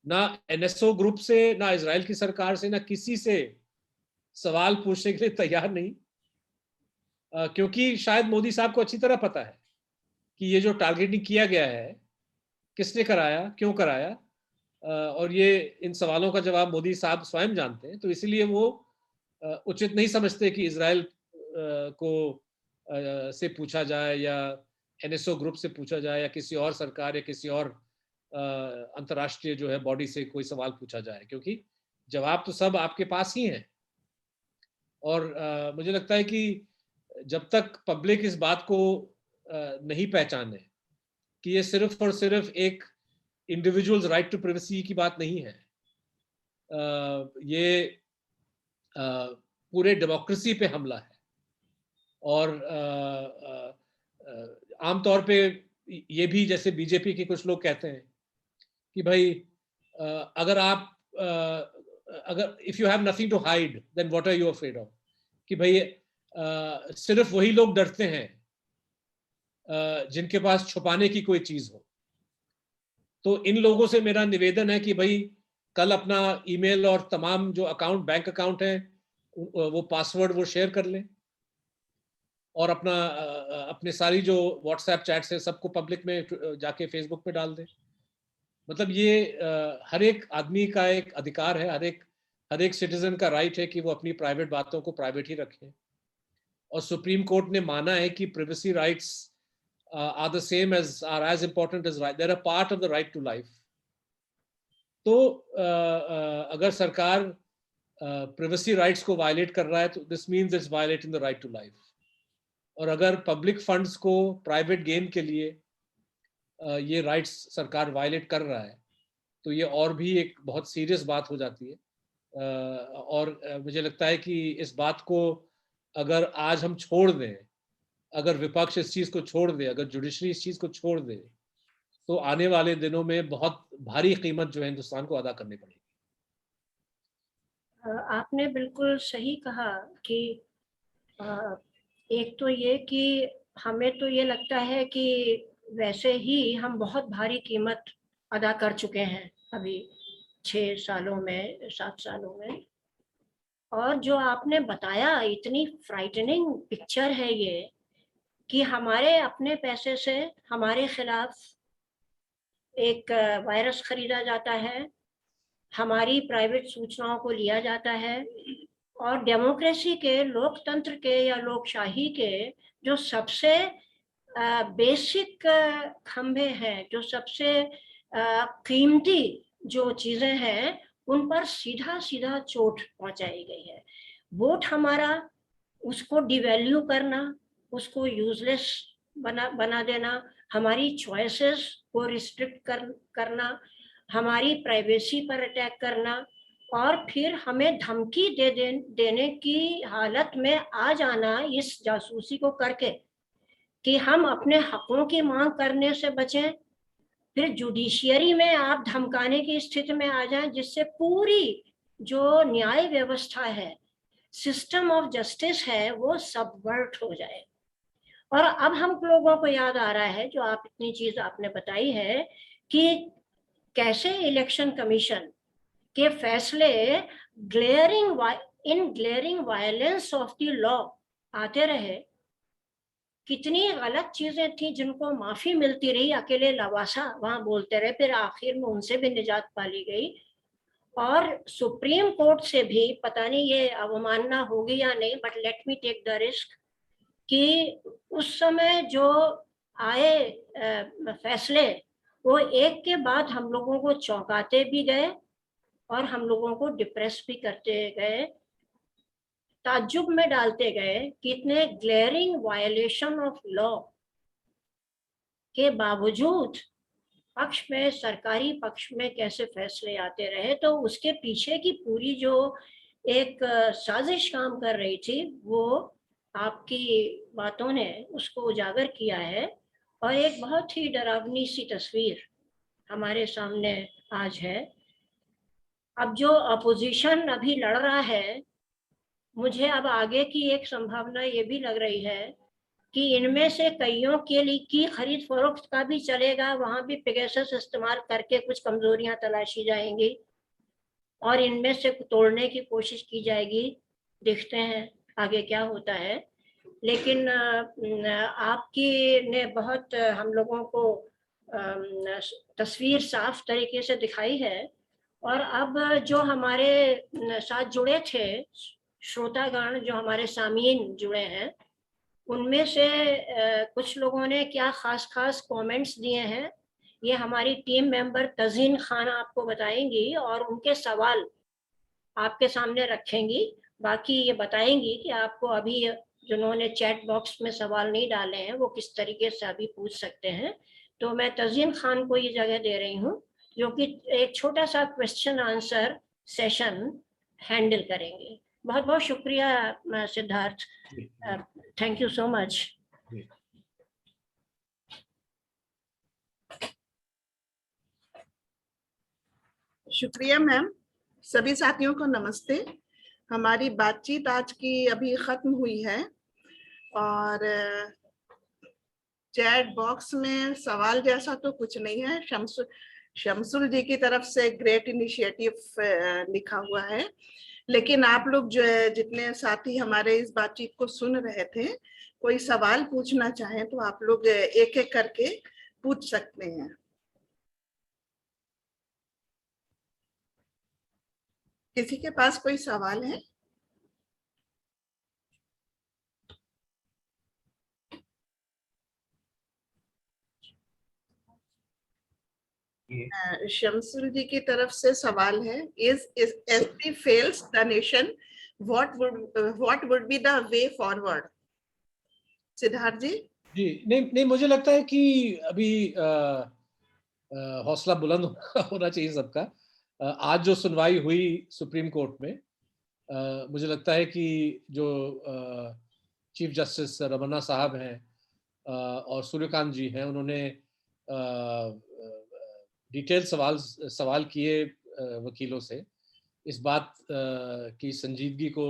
ना एनएसओ ग्रुप से, ना इजराइल की सरकार से, ना किसी से सवाल पूछने के लिए तैयार नहीं, क्योंकि शायद मोदी साहब को अच्छी तरह पता है कि ये जो टारगेटिंग किया गया है किसने कराया, क्यों कराया, और ये इन सवालों का जवाब मोदी साहब स्वयं जानते हैं। तो इसलिए वो उचित नहीं समझते कि इजराइल को से पूछा जाए या एनएसओ ग्रुप से पूछा जाए या किसी और सरकार या किसी और अंतर्राष्ट्रीय जो है बॉडी से कोई सवाल पूछा जाए, क्योंकि जवाब तो सब आपके पास ही है। और मुझे लगता है कि जब तक पब्लिक इस बात को नहीं पहचाने कि ये सिर्फ और सिर्फ एक इंडिविजुअल्स राइट टू प्राइवेसी की बात नहीं है, ये पूरे डेमोक्रेसी पे हमला है। और आमतौर पे ये भी, जैसे बीजेपी के कुछ लोग कहते हैं कि भाई अगर if you have nothing to hide then what are you afraid of, कि भाई सिर्फ वही लोग डरते हैं जिनके पास छुपाने की कोई चीज हो। तो इन लोगों से मेरा निवेदन है कि भाई कल अपना ईमेल और तमाम जो अकाउंट, बैंक अकाउंट है, वो पासवर्ड वो शेयर कर लें और अपने सारी जो व्हाट्सएप चैट्स है सबको पब्लिक में जाके फेसबुक पे डाल दें। मतलब ये हर एक आदमी का एक अधिकार है, हर एक सिटीजन का राइट है कि वो अपनी प्राइवेट बातों को प्राइवेट ही रखें। और सुप्रीम कोर्ट ने माना है कि privacy rights are the same as, are as important as right, they're a part of the right to life. तो अगर सरकार प्राइवेसी राइट्स को वायलेट कर रहा है तो this means it's violating the right to life. और अगर पब्लिक फंड्स को प्राइवेट गेन के लिए ये राइट्स सरकार वायलेट कर रहा है तो ये और भी एक बहुत सीरियस बात हो जाती है। और मुझे लगता है कि इस बात को अगर आज हम छोड़ दें, अगर विपक्ष इस चीज को छोड़ दे, अगर जुडिशरी इस चीज को छोड़ दे, तो आने वाले दिनों में बहुत भारी कीमत जो है हिंदुस्तान को अदा करनी पड़ेगी। आपने बिल्कुल सही कहा कि एक तो ये कि हमें तो ये लगता है कि वैसे ही हम बहुत भारी कीमत अदा कर चुके हैं अभी 6 सालों में, 7 सालों में। और जो आपने बताया, इतनी फ्राइटनिंग पिक्चर है ये कि हमारे अपने पैसे से हमारे खिलाफ एक वायरस खरीदा जाता है, हमारी प्राइवेट सूचनाओं को लिया जाता है, और डेमोक्रेसी के, लोकतंत्र के या लोकशाही के जो सबसे बेसिक खंभे हैं, जो सबसे कीमती जो चीजें हैं, उन पर सीधा सीधा चोट पहुंचाई गई है। वोट हमारा, उसको डिवैल्यू करना, उसको यूजलेस बना देना, हमारी चॉइसेस को रिस्ट्रिक्ट करना, हमारी प्राइवेसी पर अटैक करना, और फिर हमें धमकी देने की हालत में आ जाना इस जासूसी को करके कि हम अपने हकों की मांग करने से बचें। फिर जुडिशियरी में आप धमकाने की स्थिति में आ जाएं, जिससे पूरी जो न्याय व्यवस्था है, सिस्टम ऑफ जस्टिस है, वो सबवर्ट हो जाए। और अब हम लोगों को याद आ रहा है, जो आप इतनी चीज आपने बताई है, कि कैसे इलेक्शन कमीशन के फैसले glaring violence of the law आते रहे, कितनी गलत चीजें थी जिनको माफी मिलती रही, अकेले लवासा वहां बोलते रहे, फिर आखिर में उनसे भी निजात पाली गई। और सुप्रीम कोर्ट से भी पता नहीं ये अवमानना होगी या नहीं, but let me take the risk कि उस समय जो आए फैसले, वो एक के बाद हम लोगों को चौंकाते भी गए और हम लोगों को डिप्रेस भी करते गए, ताज्जुब में डालते गए कि इतने ग्लेयरिंग वायलेशन ऑफ लॉ के बावजूद पक्ष में, सरकारी पक्ष में कैसे फैसले आते रहे, तो उसके पीछे की पूरी जो एक साजिश काम कर रही थी, वो आपकी बातों ने उसको उजागर किया है। और एक बहुत ही डरावनी सी तस्वीर हमारे सामने आज है। अब जो अपोजिशन अभी लड़ रहा है, मुझे अब आगे की एक संभावना ये भी लग रही है कि इनमें से कईयों के लिए की खरीद फरोख्त का भी चलेगा, वहां भी पेगासस इस्तेमाल करके कुछ कमजोरियां तलाशी जाएंगी और इनमें से तोड़ने की कोशिश की जाएगी। देखते हैं आगे क्या होता है। लेकिन आपकी ने बहुत हम लोगों को तस्वीर साफ तरीके से दिखाई है। और अब जो हमारे साथ जुड़े थे श्रोतागण, जो हमारे सामीन जुड़े हैं, उनमें से कुछ लोगों ने क्या खास खास कमेंट्स दिए हैं, ये हमारी टीम मेंबर तज़ीन खान आपको बताएंगी और उनके सवाल आपके सामने रखेंगी। बाकी ये बताएंगी कि आपको अभी जिन्होंने चैट बॉक्स में सवाल नहीं डाले हैं वो किस तरीके से अभी पूछ सकते हैं। तो मैं तज़ीन खान को ये जगह दे रही हूँ, जो कि एक छोटा सा क्वेश्चन आंसर सेशन हैंडल करेंगे। बहुत बहुत शुक्रिया Siddharth, thank you so much. शुक्रिया मैम। सभी साथियों को नमस्ते। हमारी बातचीत आज की अभी खत्म हुई है और चैट बॉक्स में सवाल जैसा तो कुछ नहीं है। शमसुल जी की तरफ से ग्रेट इनिशिएटिव लिखा हुआ है, लेकिन आप लोग जो है, जितने साथी हमारे इस बातचीत को सुन रहे थे, कोई सवाल पूछना चाहें तो आप लोग एक एक करके पूछ सकते हैं। किसी के पास कोई सवाल है? शमसुल जी की तरफ से सवाल है, is SP fails the nation, what would be the way forward? Siddharth ji. जी नहीं, मुझे लगता है कि अभी हौसला बुलंद होना चाहिए सबका। आज जो सुनवाई हुई सुप्रीम कोर्ट में, मुझे लगता है कि जो चीफ जस्टिस रमन्ना साहब हैं और सूर्यकांत जी हैं, उन्होंने डिटेल सवाल किए वकीलों से इस बात की संजीदगी को।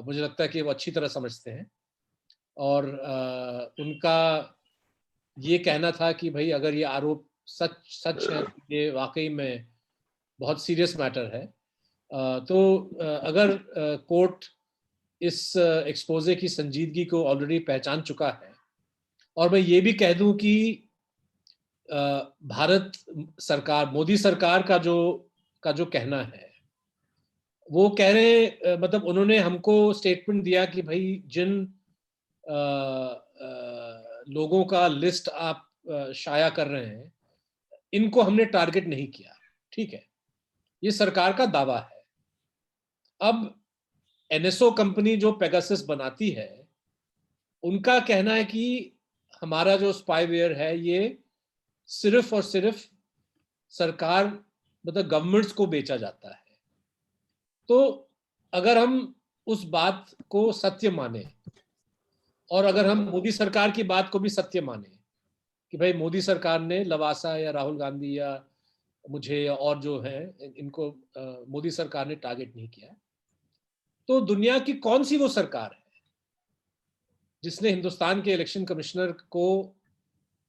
मुझे लगता है कि वो अच्छी तरह समझते हैं और उनका ये कहना था कि भाई अगर ये आरोप सच है, ये वाकई में बहुत सीरियस मैटर है। तो अगर कोर्ट इस एक्सपोजे की संजीदगी को ऑलरेडी पहचान चुका है, और मैं ये भी कह दूं कि भारत सरकार, मोदी सरकार का जो कहना है, वो कह रहे हैं, मतलब उन्होंने हमको स्टेटमेंट दिया कि भाई जिन लोगों का लिस्ट आप शाया कर रहे हैं, इनको हमने टारगेट नहीं किया। ठीक है, ये सरकार का दावा है। अब एनएसओ कंपनी जो पेगासस बनाती है, उनका कहना है कि हमारा जो स्पाईवेयर है ये सिर्फ और सिर्फ सरकार, मतलब गवर्नमेंट्स को बेचा जाता है। तो अगर हम उस बात को सत्य माने और अगर हम मोदी सरकार की बात को भी सत्य माने कि भाई मोदी सरकार ने लवासा या राहुल गांधी या मुझे या और जो है इनको मोदी सरकार ने टारगेट नहीं किया, तो दुनिया की कौन सी वो सरकार है जिसने हिंदुस्तान के इलेक्शन कमिश्नर को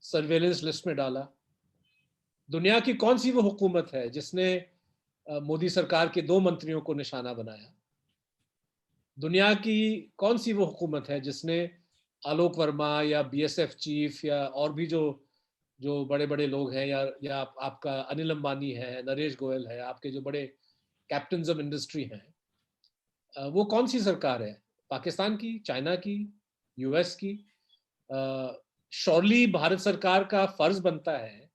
सर्वेलेंस लिस्ट में डाला? दुनिया की कौन सी वो हुकूमत है जिसने मोदी सरकार के 2 मंत्रियों को निशाना बनाया? दुनिया की कौन सी वो हुकूमत है जिसने आलोक वर्मा या बीएसएफ चीफ या और भी जो बड़े बड़े लोग हैं, या आपका अनिल अंबानी है, नरेश गोयल है, आपके जो बड़े कैप्टन्स ऑफ इंडस्ट्री हैं, वो कौन सी सरकार है? पाकिस्तान की, चाइना की, यूएस की? श्योरली भारत सरकार का फर्ज बनता है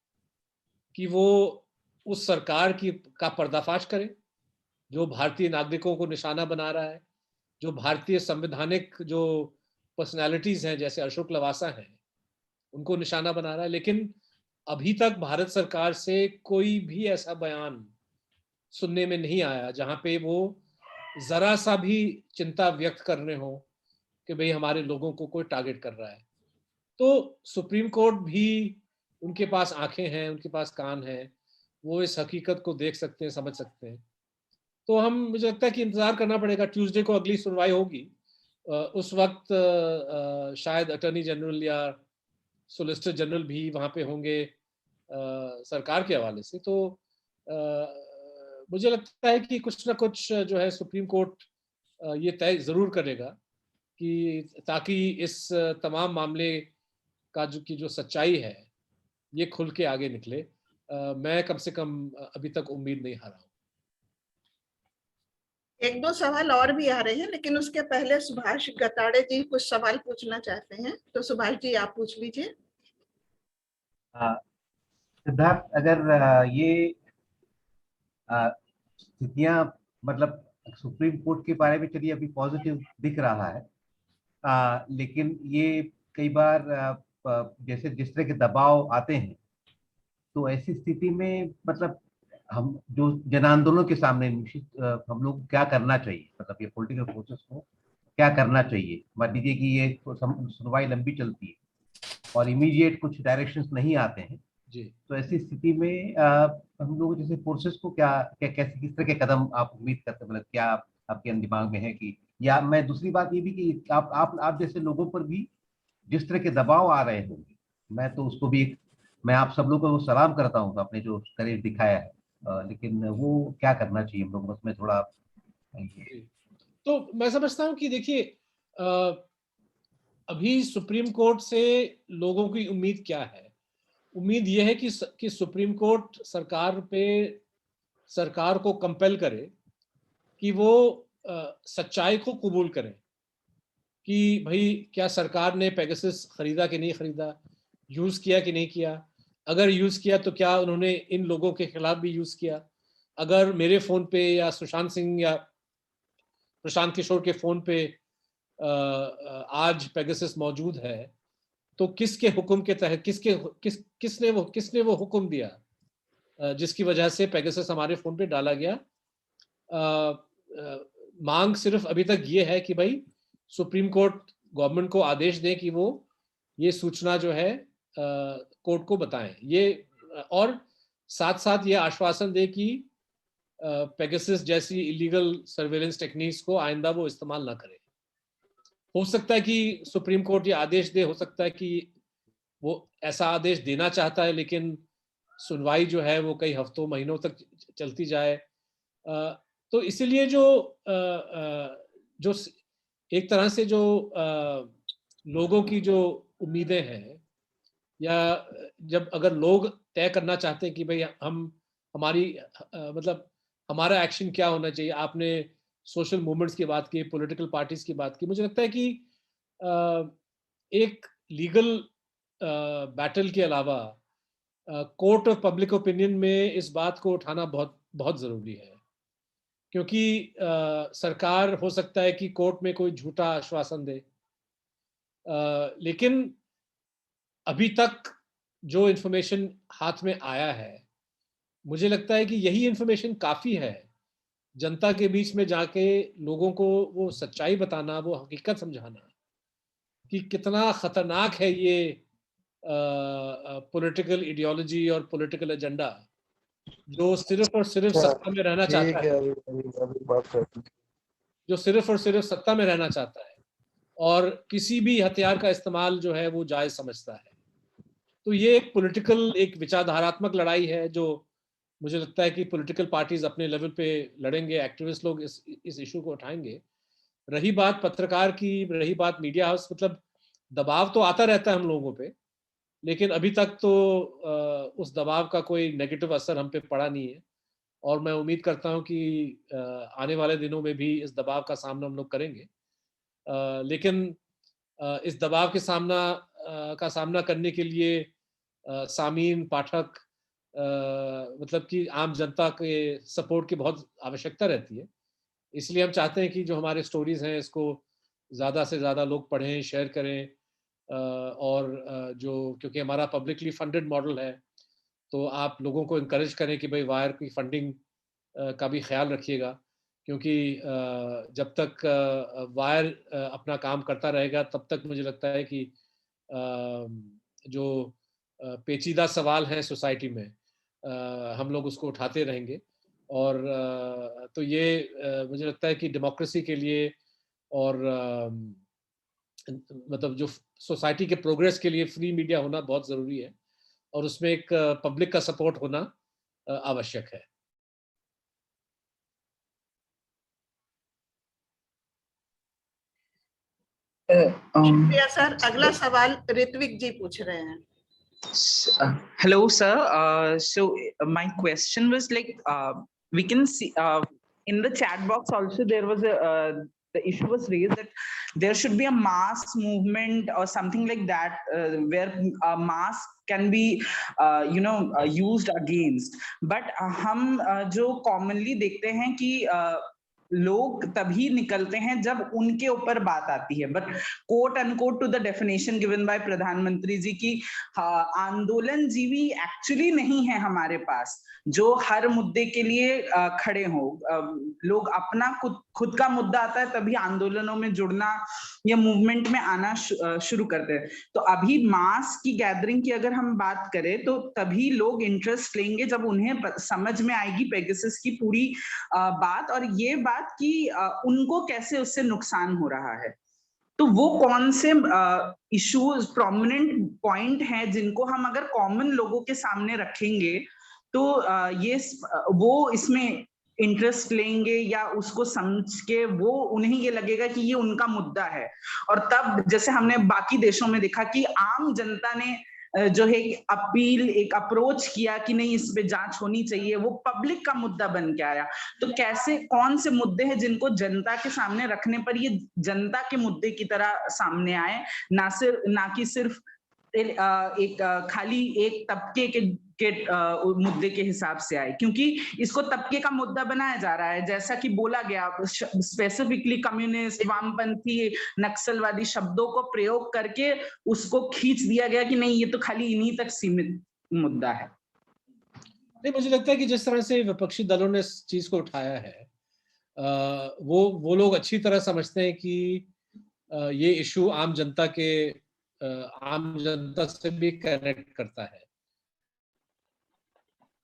कि वो उस सरकार का पर्दाफाश करे जो भारतीय नागरिकों को निशाना बना रहा है, जो भारतीय संवैधानिक जो पर्सनालिटीज हैं जैसे अशोक लवासा हैं, उनको निशाना बना रहा है। लेकिन अभी तक भारत सरकार से कोई भी ऐसा बयान सुनने में नहीं आया जहां पे वो जरा सा भी चिंता व्यक्त कर रहे हो कि भाई हमारे लोगों को कोई टारगेट कर रहा है। तो सुप्रीम कोर्ट भी, उनके पास आंखें हैं, उनके पास कान हैं, वो इस हकीकत को देख सकते हैं, समझ सकते हैं। तो हम, मुझे लगता है कि इंतजार करना पड़ेगा। ट्यूसडे को अगली सुनवाई होगी। उस वक्त शायद अटॉर्नी जनरल या सोलिसिटर जनरल भी वहाँ पे होंगे सरकार के हवाले से। तो मुझे लगता है कि कुछ ना कुछ जो है सुप्रीम कोर्ट ये तय ज़रूर करेगा कि ताकि इस तमाम मामले का जो सच्चाई है ये खुल के आगे निकले। मैं कम से कम अभी तक उम्मीद नहीं हारा हूँ। एक दो सवाल और भी आ रहे हैं, लेकिन उसके पहले सुभाष गताड़े जी कुछ सवाल पूछना चाहते हैं, तो सुभाष जी आप पूछ लीजिए। सिद्धार्थ, अगर ये स्थितियां, मतलब सुप्रीम कोर्ट के बारे में चलिए अभी पॉजिटिव दिख रहा है, लेकिन ये कई बार जैसे जिस तरह के दबाव आते हैं, तो ऐसी स्थिति में मतलब हम जो जन आंदोलन के सामने निश्चित हम लोग क्या करना चाहिए, मतलब ये पॉलिटिकल फोर्सेस को क्या करना चाहिए। मान लीजिए कि ये सुनवाई लंबी चलती है और इमीडिएट कुछ डायरेक्शंस नहीं आते हैं, जी। तो ऐसी स्थिति में हम लोग जैसे फोर्सेस को क्या क्या कैसे किस तरह के कदम आप उम्मीद करते हैं, मतलब क्या आपके दिमाग में है कि, या मैं दूसरी बात ये भी कि आप जैसे लोगों पर भी जिस तरह के दबाव आ रहे होंगे, मैं तो उसको भी मैं आप सब लोगों को सलाम करता हूँ आपने जो करेज दिखाया है, लेकिन वो क्या करना चाहिए हम लोग, बस मैं थोड़ा तो मैं समझता हूँ कि देखिए अभी सुप्रीम कोर्ट से लोगों की उम्मीद क्या है। उम्मीद यह है कि सुप्रीम कोर्ट सरकार को कंपेल करे कि वो सच्चाई को कबूल करें कि भाई क्या सरकार ने पेगासस खरीदा कि नहीं खरीदा, यूज किया कि नहीं किया, अगर यूज किया तो क्या उन्होंने इन लोगों के खिलाफ भी यूज किया, अगर मेरे फोन पे या सुशांत सिंह या प्रशांत किशोर के फोन पे आज पेगासस मौजूद है तो किसके हुक्म के तहत, किसने वो हुक्म दिया जिसकी वजह से पेगासस हमारे फोन पे डाला गया। मांग सिर्फ अभी तक ये है कि भाई सुप्रीम कोर्ट गवर्नमेंट को आदेश दे कि वो ये सूचना जो है कोर्ट को बताएं, ये और साथ साथ ये आश्वासन दे कि पेगासस जैसी इलीगल सर्वेलेंस टेक्निक्स को आइंदा वो इस्तेमाल ना करे। हो सकता है कि सुप्रीम कोर्ट ये आदेश दे, हो सकता है कि वो ऐसा आदेश देना चाहता है लेकिन सुनवाई जो है वो कई हफ्तों महीनों तक चलती जाए। तो इसीलिए जो एक तरह से जो लोगों की जो उम्मीदें हैं, या जब अगर लोग तय करना चाहते हैं कि भाई हमारी मतलब हमारा एक्शन क्या होना चाहिए। आपने सोशल मूवमेंट्स की बात की, पॉलिटिकल पार्टीज की बात की। मुझे लगता है कि एक लीगल बैटल के अलावा कोर्ट ऑफ पब्लिक ओपिनियन में इस बात को उठाना बहुत बहुत ज़रूरी है, क्योंकि सरकार हो सकता है कि कोर्ट में कोई झूठा आश्वासन दे, लेकिन अभी तक जो इन्फॉर्मेशन हाथ में आया है, मुझे लगता है कि यही इन्फॉर्मेशन काफ़ी है जनता के बीच में जाके लोगों को वो सच्चाई बताना, वो हकीकत समझाना कि कितना खतरनाक है ये पॉलिटिकल आइडियोलॉजी और पॉलिटिकल एजेंडा जो सिर्फ और सिर्फ सत्ता में रहना चाहता है, जो सिर्फ और सिर्फ सत्ता में रहना चाहता है और किसी भी हथियार का इस्तेमाल जो है वो जायज समझता है। तो ये एक पॉलिटिकल, एक विचारधारात्मक लड़ाई है जो मुझे लगता है कि पॉलिटिकल पार्टीज अपने लेवल पे लड़ेंगे, एक्टिविस्ट लोग इस इशू को उठाएंगे। रही बात पत्रकार की, रही बात मीडिया हाउस, मतलब दबाव तो आता रहता है हम लोगों पे, लेकिन अभी तक तो उस दबाव का कोई नेगेटिव असर हम पे पड़ा नहीं है और मैं उम्मीद करता हूं कि आने वाले दिनों में भी इस दबाव का सामना हम लोग करेंगे। लेकिन इस दबाव के सामना करने के लिए सामीन, पाठक, मतलब कि आम जनता के सपोर्ट की बहुत आवश्यकता रहती है। इसलिए हम चाहते हैं कि जो हमारे स्टोरीज हैं इसको ज़्यादा से ज़्यादा लोग पढ़ें, शेयर करें, और जो क्योंकि हमारा पब्लिकली फंडेड मॉडल है, तो आप लोगों को इनकरेज करें कि भाई वायर की फंडिंग का भी ख्याल रखिएगा, क्योंकि जब तक वायर अपना काम करता रहेगा तब तक मुझे लगता है कि जो पेचीदा सवाल हैं सोसाइटी में हम लोग उसको उठाते रहेंगे। और तो ये मुझे लगता है कि डेमोक्रेसी के लिए और मतलब जो सोसाइटी के प्रोग्रेस के लिए फ्री मीडिया होना बहुत ज़रूरी है, और उसमें एक पब्लिक का सपोर्ट होना आवश्यक है। शुक्रिया सर। अगला सवाल ऋत्विक जी पूछ रहे हैं। Hello, sir. So my question was like, we can see in the chat box also there was the issue was raised that there should be a mass movement or something like that, where mass can be used against. But हम जो commonly देखते हैं कि लोग तभी निकलते हैं जब उनके ऊपर बात आती है, but quote unquote to the definition given by प्रधानमंत्री जी की आंदोलन जीवी एक्चुअली नहीं है हमारे पास जो हर मुद्दे के लिए खड़े हो। लोग अपना खुद का मुद्दा आता है तभी आंदोलनों में जुड़ना या मूवमेंट में आना शुरू करते हैं। तो अभी मास की गैदरिंग की अगर हम बात करें तो तभी लोग इंटरेस्ट लेंगे जब उन्हें समझ में आएगी पेगासस की पूरी बात, और ये बात कि उनको कैसे उससे नुकसान हो रहा है। तो वो कौन से इश्यूज प्रोमिनेंट पॉइंट हैं जिनको हम अगर कॉमन लोगों के सामने रखेंगे तो ये वो इसमें इंटरेस्ट लेंगे या उसको समझ के वो उन्हें ये लगेगा कि ये उनका मुद्दा है। और तब जैसे हमने बाकी देशों में देखा कि आम जनता ने जो है अपील एक अप्रोच किया कि नहीं इस पे जांच होनी चाहिए, वो पब्लिक का मुद्दा बन के आया। तो कैसे कौन से मुद्दे हैं जिनको जनता के सामने रखने पर ये जनता के मुद्दे की तरह सामने आए, ना कि सिर्फ एक खाली एक तबके के मुद्दे के हिसाब से आए, क्योंकि इसको तबके का मुद्दा बनाया जा रहा है। जैसा कि बोला गया स्पेसिफिकली कम्युनिस्ट, वामपंथी, नक्सलवादी शब्दों को प्रयोग करके उसको खींच दिया गया कि नहीं ये तो खाली इन्हीं तक सीमित मुद्दा है। नहीं, मुझे लगता है कि जिस तरह से विपक्षी दलों ने इस चीज को उठाया है वो लोग अच्छी तरह समझते हैं कि ये इशू आम जनता से भी कनेक्ट करता है।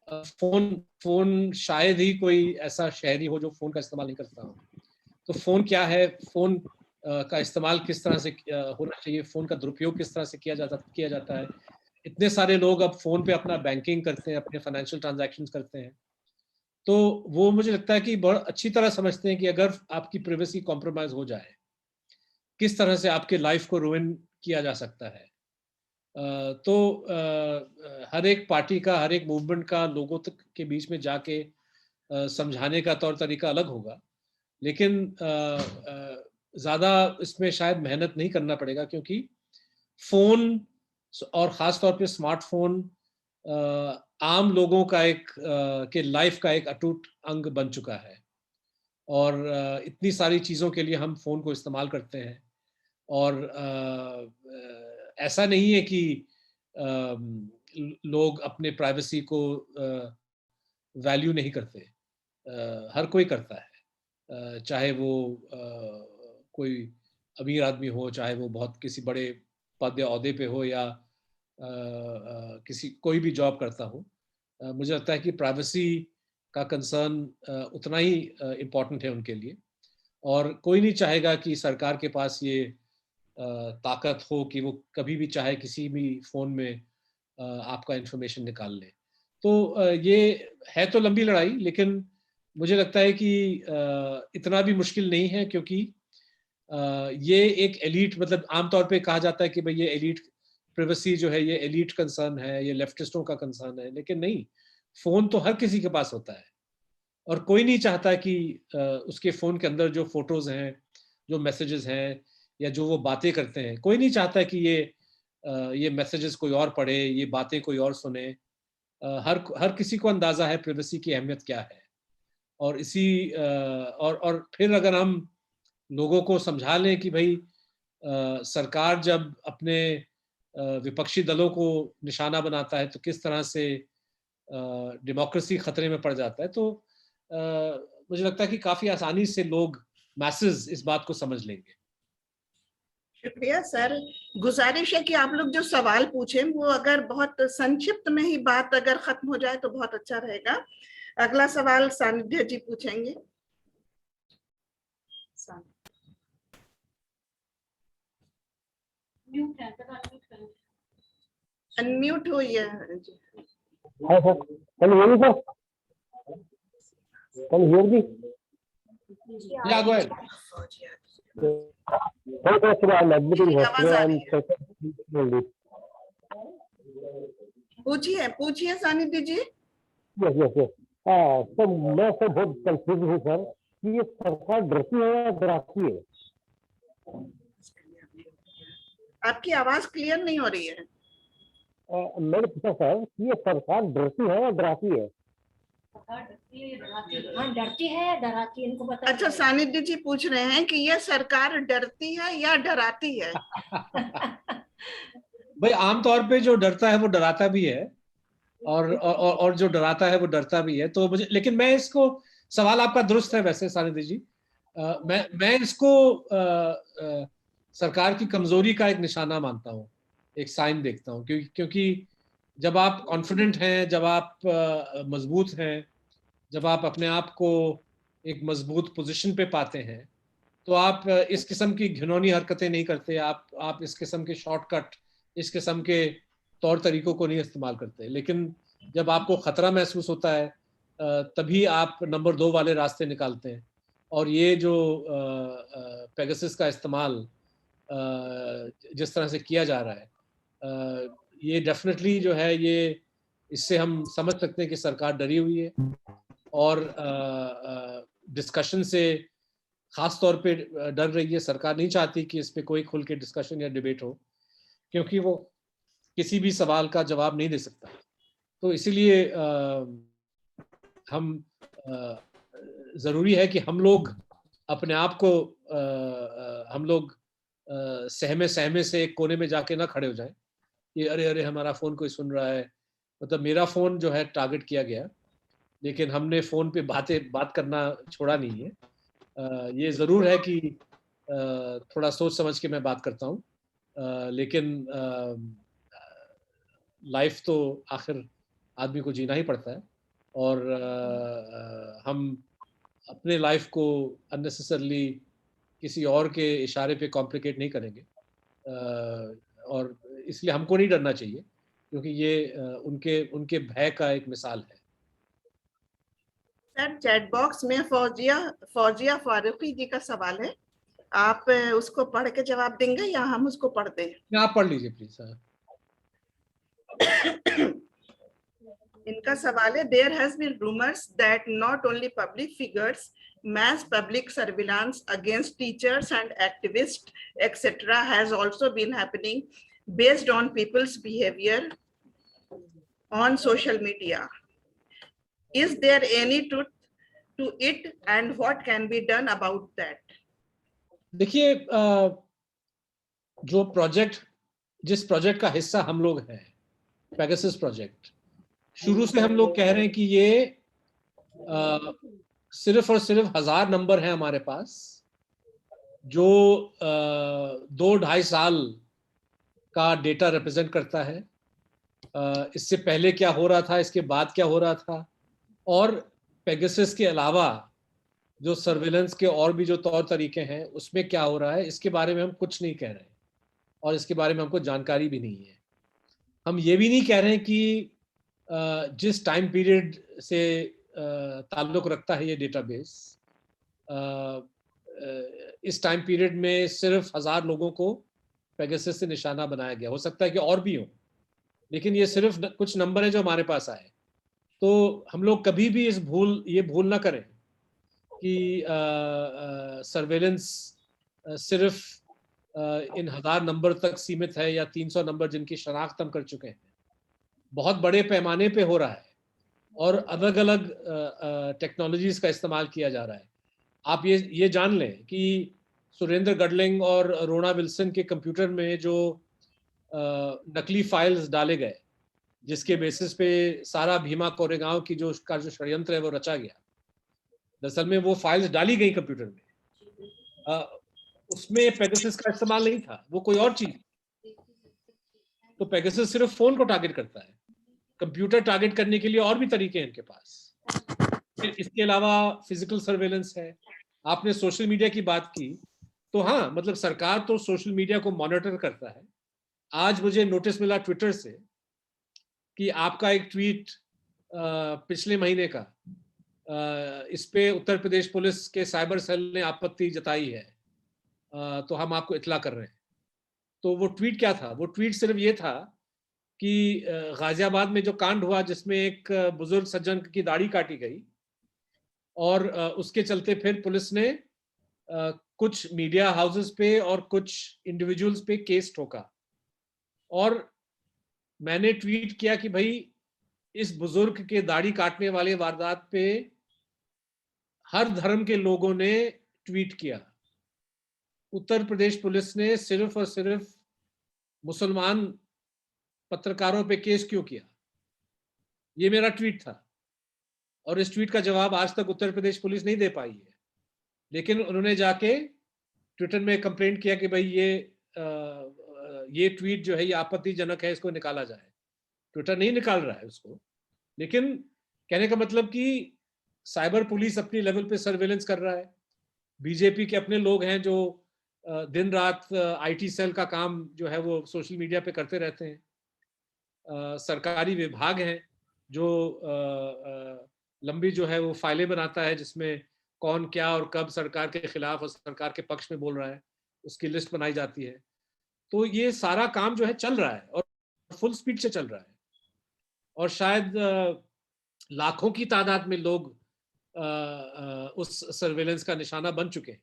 फोन शायद ही कोई ऐसा शहरी हो जो फोन का इस्तेमाल नहीं करता हो। तो फोन क्या है, फोन का इस्तेमाल किस तरह से होना चाहिए, फोन का दुरुपयोग किस तरह से किया जाता है। इतने सारे लोग अब फोन पे अपना बैंकिंग करते हैं, अपने फाइनेंशियल ट्रांजैक्शंस करते हैं, तो वो मुझे लगता है कि बहुत अच्छी तरह समझते हैं कि अगर आपकी प्राइवेसी कॉम्प्रोमाइज हो जाए किस तरह से आपके लाइफ को रुइन किया जा सकता है। तो हर एक पार्टी का, हर एक मूवमेंट का लोगों तक के बीच में जाके समझाने का तौर तरीका अलग होगा, लेकिन ज़्यादा इसमें शायद मेहनत नहीं करना पड़ेगा, क्योंकि फ़ोन और ख़ास तौर पे स्मार्टफोन आम लोगों का के लाइफ का एक अटूट अंग बन चुका है। और इतनी सारी चीज़ों के लिए हम फ़ोन को इस्तेमाल करते हैं, और ऐसा नहीं है कि लोग अपने प्राइवेसी को वैल्यू नहीं करते। हर कोई करता है, चाहे वो कोई अमीर आदमी हो, चाहे वो बहुत किसी बड़े पद या ओहदे पे हो, या कोई भी जॉब करता हो। मुझे लगता है कि प्राइवेसी का कंसर्न उतना ही इम्पोर्टेंट है उनके लिए, और कोई नहीं चाहेगा कि सरकार के पास ये ताकत हो कि वो कभी भी चाहे किसी भी फ़ोन में आपका इंफॉर्मेशन निकाल ले। तो ये है तो लंबी लड़ाई, लेकिन मुझे लगता है कि इतना भी मुश्किल नहीं है, क्योंकि ये एक एलीट, मतलब आमतौर पे कहा जाता है कि भाई ये एलीट प्राइवेसी जो है ये एलीट कंसर्न है, ये लेफ्टिस्टों का कंसर्न है, लेकिन नहीं, फ़ोन तो हर किसी के पास होता है, और कोई नहीं चाहता कि उसके फ़ोन के अंदर जो फोटोज़ हैं, जो मैसेजेस हैं, या जो वो बातें करते हैं, कोई नहीं चाहता कि ये मैसेजेस कोई और पढ़े, ये बातें कोई और सुने। हर किसी को अंदाज़ा है प्राइवेसी की अहमियत क्या है। और और फिर अगर हम लोगों को समझा लें कि भाई सरकार जब अपने विपक्षी दलों को निशाना बनाता है तो किस तरह से डेमोक्रेसी खतरे में पड़ जाता है। तो मुझे लगता है कि काफी आसानी से लोग, मैसेज, इस बात को समझ लेंगे। शुक्रिया सर। गुजारिश है कि आप लोग जो सवाल पूछे वो अगर बहुत संक्षिप्त में ही बात अगर खत्म हो जाए तो बहुत अच्छा रहेगा। अगला सवाल सानिध्य जी पूछेंगे। अनम्यूट हो ये जी। Hi sir, can you hear me sir? Can you hear me? Yeah, go ahead. Okay sir, I'm admitting जी, आवाज hospital आ and रही है। पूछिए पूछिए सानिध्य जी। yes yes yes. सर मैं सर बहुत कंफ्यूज हूँ सर कि ये सरकार डरती है या डराती है? आपकी आवाज क्लियर नहीं हो रही है। मैंने पूछा सर कि ये सरकार डरती है या डराती है? हाँ, डरती है या डराती है, इनको बता। अच्छा, सानिध्य जी पूछ रहे हैं कि ये सरकार डरती है या डराती है। भाई आमतौर पे जो डरता है वो डराता भी है, और जो डराता है वो डरता भी है। तो मुझे, लेकिन मैं इसको, सवाल आपका दुरुस्त है वैसे सानिध्य जी, मैं इसको सरकार की कमजोरी का एक निशाना मानता हूँ, एक साइन देखता हूँ, क्योंकि जब आप कॉन्फिडेंट हैं, जब आप मजबूत हैं, जब आप अपने आप को एक मजबूत पोजीशन पे पाते हैं, तो आप इस किस्म की घिनौनी हरकतें नहीं करते, आप इस किस्म के शॉर्टकट, इस किस्म के तौर तरीकों को नहीं इस्तेमाल करते। लेकिन जब आपको खतरा महसूस होता है, तभी आप नंबर 2 वाले रास्ते निकालते हैं। और ये जो पेगासस का इस्तेमाल जिस तरह से किया जा रहा है, ये डेफिनेटली जो है, ये इससे हम समझ सकते हैं कि सरकार डरी हुई है, और डिस्कशन से खास तौर पे डर रही है। सरकार नहीं चाहती कि इस पे कोई खुल के डिस्कशन या डिबेट हो, क्योंकि वो किसी भी सवाल का जवाब नहीं दे सकता। तो इसीलिए हम ज़रूरी है कि हम लोग अपने आप को हम लोग सहमे सहमे से एक कोने में जाके ना खड़े हो जाएं कि अरे अरे हमारा फ़ोन कोई सुन रहा है। मतलब मेरा फ़ोन जो है टारगेट किया गया, लेकिन हमने फ़ोन पे बात करना छोड़ा नहीं है। ये ज़रूर है कि थोड़ा सोच समझ के मैं बात करता हूँ, लेकिन लाइफ तो आखिर आदमी को जीना ही पड़ता है, और हम अपने लाइफ को अननेसेसरली किसी और के इशारे पे कॉम्प्लिकेट नहीं करेंगे, और इसलिए हमको नहीं डरना चाहिए, क्योंकि ये उनके भय का एक मिसाल है। सर, चैट बॉक्स में फौजिया फारूकी जी का सवाल है, आप उसको पढ़ के जवाब देंगे या हम उसको पढ़ दें? आप पढ़ लीजिए प्लीज। इनका सवाल है, there has been rumours that not only public figures mass public surveillance against teachers and activists etc has also been happening based on people's behavior on social media. Is there any truth to it and what can be done about that? देखिए, जो जिस project का हिस्सा हम लोग हैं, Pegasus project, शुरू से हम लोग कह रहे हैं कि ये सिर्फ और सिर्फ 1000 नंबर हैं हमारे पास, जो 2-2.5 साल का डेटा रिप्रेजेंट करता है। इससे पहले क्या हो रहा था, इसके बाद क्या हो रहा था, और पेगासस के अलावा जो सर्वेलेंस के और भी जो तौर तरीके हैं उसमें क्या हो रहा है, इसके बारे में हम कुछ नहीं कह रहे हैं, और इसके बारे में हमको जानकारी भी नहीं है। हम ये भी नहीं कह रहे हैं कि जिस टाइम पीरियड से ताल्लुक रखता है ये डेटाबेस, इस टाइम पीरियड में सिर्फ 1000 लोगों को पेगासस से निशाना बनाया गया। हो सकता है कि और भी हो, लेकिन ये सिर्फ कुछ नंबर है जो हमारे पास आए। तो हम लोग कभी भी ये भूल ना करें कि सर्वेलेंस सिर्फ इन 1000 नंबर तक सीमित है, या 300 नंबर जिनकी शनाख्त हम कर चुके हैं। बहुत बड़े पैमाने पे हो रहा है, और अलग अलग टेक्नोलॉजीज का इस्तेमाल किया जा रहा है। आप ये जान लें कि सुरेंद्र गडलिंग और रोना विल्सन के कंप्यूटर में जो नकली फाइल्स डाले गए, जिसके बेसिस पे सारा भीमा कोरेगांव की जो उसका जो षड्यंत्र है वो रचा गया। दरअसल में वो फाइल्स डाली गई कंप्यूटर में, उसमें पेगासस का इस्तेमाल नहीं था, वो कोई और चीज। तो पेगासस सिर्फ फोन को टारगेट करता है, कंप्यूटर टारगेट करने के लिए और भी तरीके हैं इनके पास। फिर इसके अलावा फिजिकल सर्वेलेंस है। आपने सोशल मीडिया की बात की, तो हाँ, मतलब सरकार तो सोशल मीडिया को मॉनिटर करता है। आज मुझे नोटिस मिला ट्विटर से कि आपका एक ट्वीट पिछले महीने का, इस पे उत्तर प्रदेश पुलिस के साइबर सेल ने आपत्ति जताई है, तो हम आपको इत्तला कर रहे हैं। तो वो ट्वीट क्या था? वो ट्वीट सिर्फ ये था कि गाजियाबाद में जो कांड हुआ जिसमें एक बुजुर्ग सज्जन की दाढ़ी काटी गई, और उसके चलते फिर पुलिस ने कुछ मीडिया हाउसेस पे और कुछ इंडिविजुअल्स पे केस ठोका। और मैंने ट्वीट किया कि भाई, इस बुजुर्ग के दाढ़ी काटने वाले वारदात पे हर धर्म के लोगों ने ट्वीट किया। उत्तर प्रदेश पुलिस ने सिर्फ और सिर्फ मुसलमान पत्रकारों पे केस क्यों किया? ये मेरा ट्वीट था, और इस ट्वीट का जवाब आज तक उत्तर प्रदेश पुलिस नहीं दे पाई है। लेकिन उन्होंने जाके ट्विटर में कंप्लेंट किया कि भाई ये ट्वीट जो है ये आपत्तिजनक है, इसको निकाला जाए। ट्विटर नहीं निकाल रहा है उसको, लेकिन कहने का मतलब कि साइबर पुलिस अपनी लेवल पे सर्वेलेंस कर रहा है। बीजेपी के अपने लोग हैं जो दिन रात आईटी सेल का काम जो है वो सोशल मीडिया पे करते रहते हैं। सरकारी विभाग हैं जो लंबी जो है वो फाइलें बनाता है जिसमें कौन क्या और कब सरकार के खिलाफ और सरकार के पक्ष में बोल रहा है, उसकी लिस्ट बनाई जाती है। तो ये सारा काम जो है चल रहा है और फुल स्पीड से चल रहा है, और शायद लाखों की तादाद में लोग उस सर्वेलेंस का निशाना बन चुके हैं।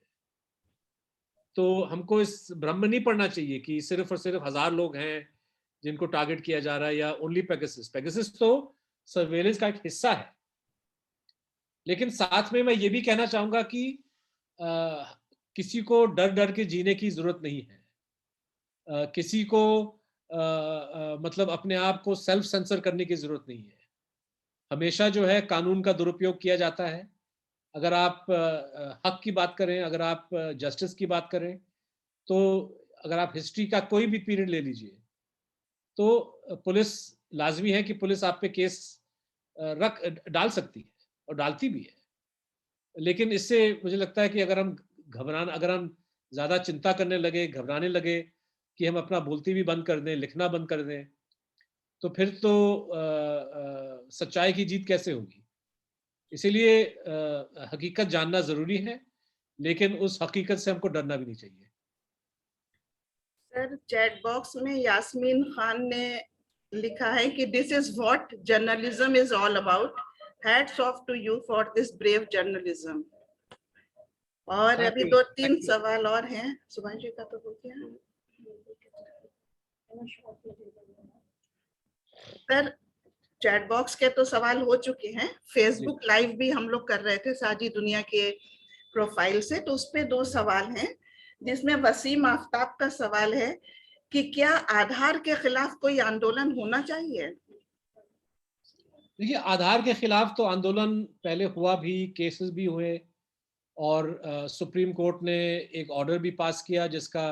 तो हमको इस भ्रम में नहीं पड़ना चाहिए कि सिर्फ और सिर्फ 1000 लोग हैं जिनको टारगेट किया जा रहा है, या ओनली पेगासस। पेगासस तो सर्वेलेंस का एक हिस्सा है। लेकिन साथ में मैं ये भी कहना चाहूंगा कि किसी को डर डर के जीने की जरूरत नहीं है। किसी को मतलब अपने आप को सेल्फ सेंसर करने की जरूरत नहीं है। हमेशा जो है कानून का दुरुपयोग किया जाता है। अगर आप हक की बात करें, अगर आप जस्टिस की बात करें, तो अगर आप हिस्ट्री का कोई भी पीरियड ले लीजिए, तो पुलिस लाजमी है कि पुलिस आप पे केस डाल सकती है और डालती भी है। लेकिन इससे मुझे लगता है कि अगर हम ज़्यादा चिंता करने लगे, घबराने लगे कि हम अपना बोलती भी बंद कर दें, लिखना बंद कर दें, तो फिर तो सच्चाई की जीत कैसे होगी? इसीलिए हकीकत जानना ज़रूरी है, लेकिन उस हकीकत से हमको डरना भी नहीं चाहिए। सर, चैट बॉक्स में यास्मीन खान ने लिखा है कि this is what journalism is all about. Hats off to you for this brave journalism. और अभी 2-3 सवाल और हैं। सुभाष जी का तो हो गया। सर, चैट बॉक्स के तो सवाल हो चुके हैं। फेसबुक लाइव भी हम लोग कर रहे थे साजी दुनिया के प्रोफाइल से, तो उस पे 2 सवाल हैं, जिसमें वसीम आफ्ताब का सवाल है कि क्या आधार के खिलाफ कोई आंदोलन होना चाहिए? देखिए, आधार के खिलाफ तो आंदोलन पहले हुआ भी, केसेस भी हुए, और सुप्रीम कोर्ट ने एक ऑर्डर भी पास किया जिसका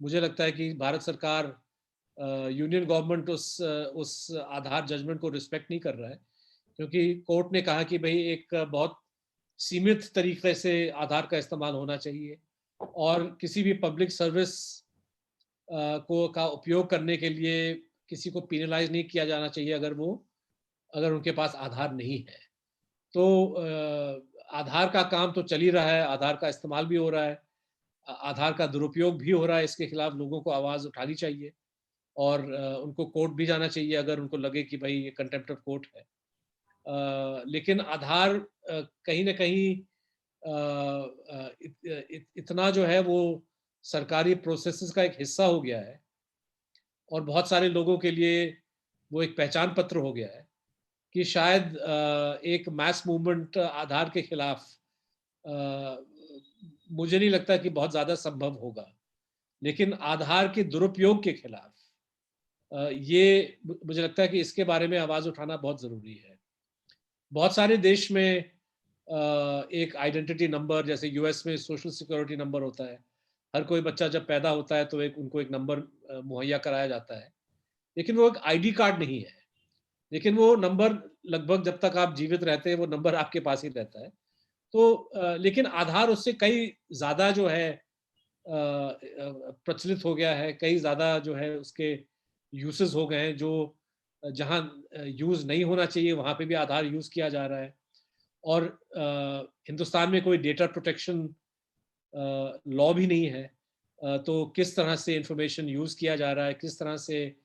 मुझे लगता है कि भारत सरकार, यूनियन गवर्नमेंट उस आधार जजमेंट को रिस्पेक्ट नहीं कर रहा है, क्योंकि कोर्ट ने कहा कि भाई एक बहुत सीमित तरीके से आधार का इस्तेमाल होना चाहिए, और किसी भी पब्लिक सर्विस का उपयोग करने के लिए किसी को पीनलाइज नहीं किया जाना चाहिए अगर उनके पास आधार नहीं है। तो आधार का काम तो चल ही रहा है, आधार का इस्तेमाल भी हो रहा है, आधार का दुरुपयोग भी हो रहा है। इसके खिलाफ लोगों को आवाज़ उठानी चाहिए, और उनको कोर्ट भी जाना चाहिए अगर उनको लगे कि भाई ये कंटेम्प्ट ऑफ कोर्ट है। लेकिन आधार कहीं ना कहीं इतना जो है वो सरकारी प्रोसेसेस का एक हिस्सा हो गया है, और बहुत सारे लोगों के लिए वो एक पहचान पत्र हो गया है कि शायद एक मैस मूवमेंट आधार के खिलाफ मुझे नहीं लगता कि बहुत ज़्यादा संभव होगा। लेकिन आधार के दुरुपयोग के खिलाफ ये मुझे लगता है कि इसके बारे में आवाज़ उठाना बहुत ज़रूरी है। बहुत सारे देश में एक आइडेंटिटी नंबर, जैसे यूएस में सोशल सिक्योरिटी नंबर होता है, हर कोई बच्चा जब पैदा होता है तो उनको एक नंबर मुहैया कराया जाता है, लेकिन वो एक आईडी कार्ड नहीं है। लेकिन वो नंबर लगभग जब तक आप जीवित रहते हैं वो नंबर आपके पास ही रहता है। तो लेकिन आधार उससे कई ज़्यादा जो है प्रचलित हो गया है, कई ज़्यादा जो है उसके यूसेस हो गए हैं, जो जहाँ यूज़ नहीं होना चाहिए वहाँ पे भी आधार यूज़ किया जा रहा है। और हिंदुस्तान में कोई डेटा प्रोटेक्शन लॉ भी नहीं है। तो किस तरह से इंफॉर्मेशन यूज़ किया जा रहा है, किस तरह से